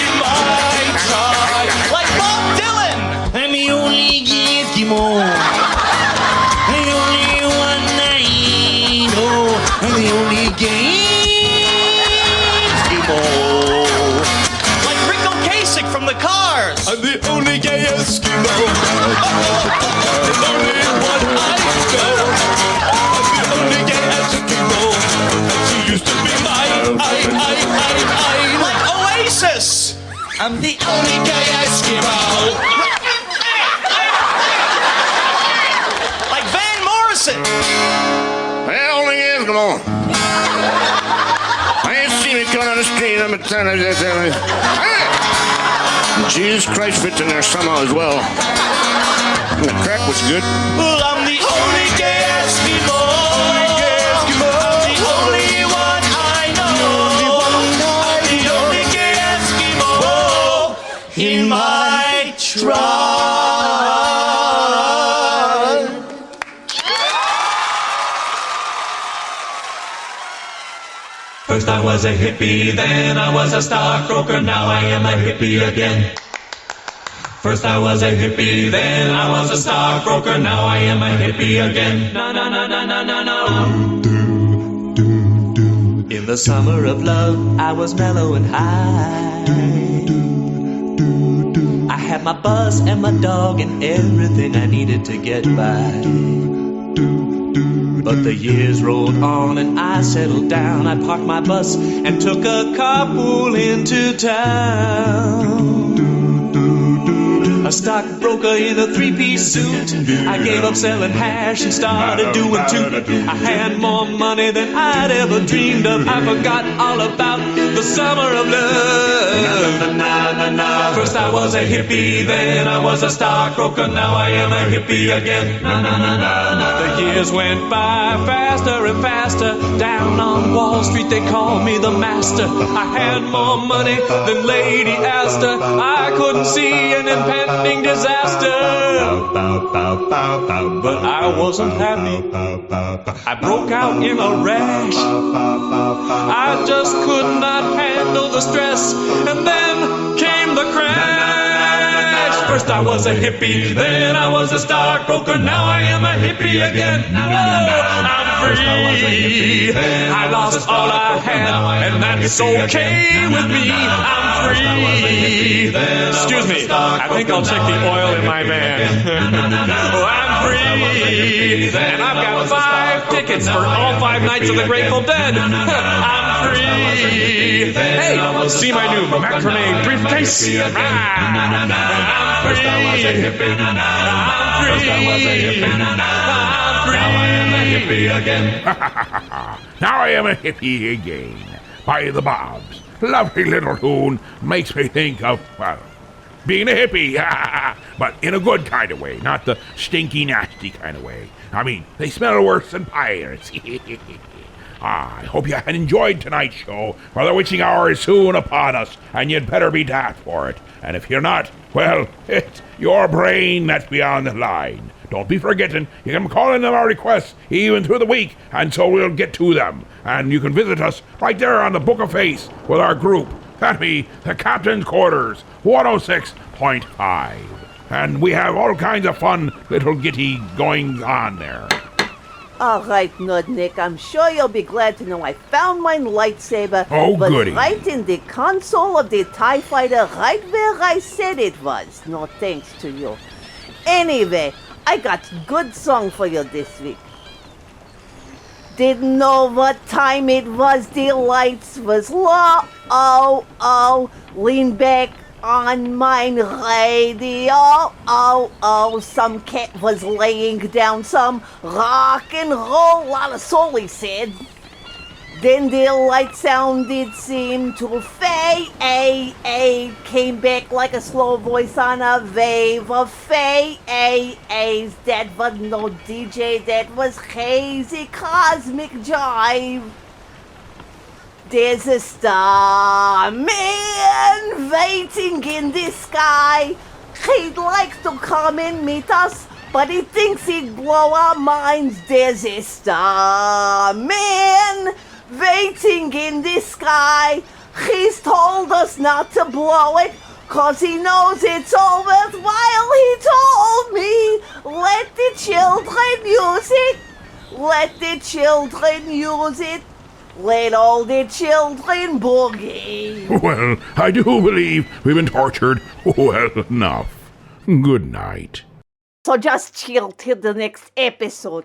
in my tribe. Like Bob Dylan, I'm the only gay Eskimo. I'm the only one I know. I'm the only gay Eskimo. Like Rick Ocasek from the Cars, I'm the only gay Eskimo. The only one I know. I'm the only gay Eskimo. She used to be mine. Like Oasis, I'm the only gay Eskimo. Like Van Morrison. Well, only Eskimo. I ain't seen me coming on the street. I'm a ton of this. Jesus Christ fits in there somehow as well. And the crack was good. Well, I'm the only gay Eskimo. I'm the only one I know. I'm the only gay Eskimo in my tribe. First I was a hippie, then I was a stockbroker, now I am a hippie again. First I was a hippie, then I was a stockbroker, now I am a hippie again. Na na na na na na na. In the summer of love, I was mellow and high. I had my bus and my dog and everything I needed to get by. But the years rolled on and I settled down. I parked my bus and took a carpool into town. A stockbroker in a three-piece suit. I gave up selling hash and started doing toot. I had more money than I'd ever dreamed of. I forgot all about the summer of love. First I was a hippie, then I was a stockbroker, now I am a hippie again. The years went by faster and faster. Down on Wall Street they called me the master. I had more money than Lady Astor. I couldn't see an impending disaster, but I wasn't happy. I broke out in a rash. I just could not handle the stress, and then came the crash. First I was a hippie, then I was a stockbroker, now I am a hippie again. I'm free. I lost all I had, and that's okay with me. I'm free. Excuse me, I think I'll check the oil in my van. Oh, I'm free, and I've got 5 tickets for all 5 nights of the Grateful Dead. I'm free. Hey, see my new macrame briefcase? I'm free. I'm free. I'm free. Now I am a hippie again. Now I am a hippie again. By the Bobs. Lovely little tune. Makes me think of, well, being a hippie. But in a good kind of way. Not the stinky, nasty kind of way. I mean, they smell worse than pirates. I hope you had enjoyed tonight's show, for the witching hour is soon upon us, and you'd better be daft for it. And if you're not, well, it's your brain that's beyond the line. Don't be forgetting, you can call in our requests even through the week, and so we'll get to them. And you can visit us right there on the Book of Face with our group. That'd be the Captain's Quarters, 106.5. And we have all kinds of fun little gitty going on there. All right, Nudnik, I'm sure you'll be glad to know I found my lightsaber. Oh, but goody. right in the console of the TIE Fighter, right where I said it was. No thanks to you. Anyway, I got good song for you this week. Didn't know what time it was, the lights was low. Oh, lean back on mine radio. Oh, some cat was laying down some rock and roll, lot of soul, he said. Then the light sounded seemed to fade. Came back like a slow voice on a wave of fades. That was no DJ, that was hazy cosmic jive. There's a star man waiting in the sky. He'd like to come and meet us, but he thinks he'd blow our minds. There's a star man waiting in the sky. He's told us not to blow it, 'cause he knows it's all worthwhile. He told me, let the children use it. Let the children use it. Let all the children boogie. Well, I do believe we've been tortured well enough. Good night. So just chill till the next episode.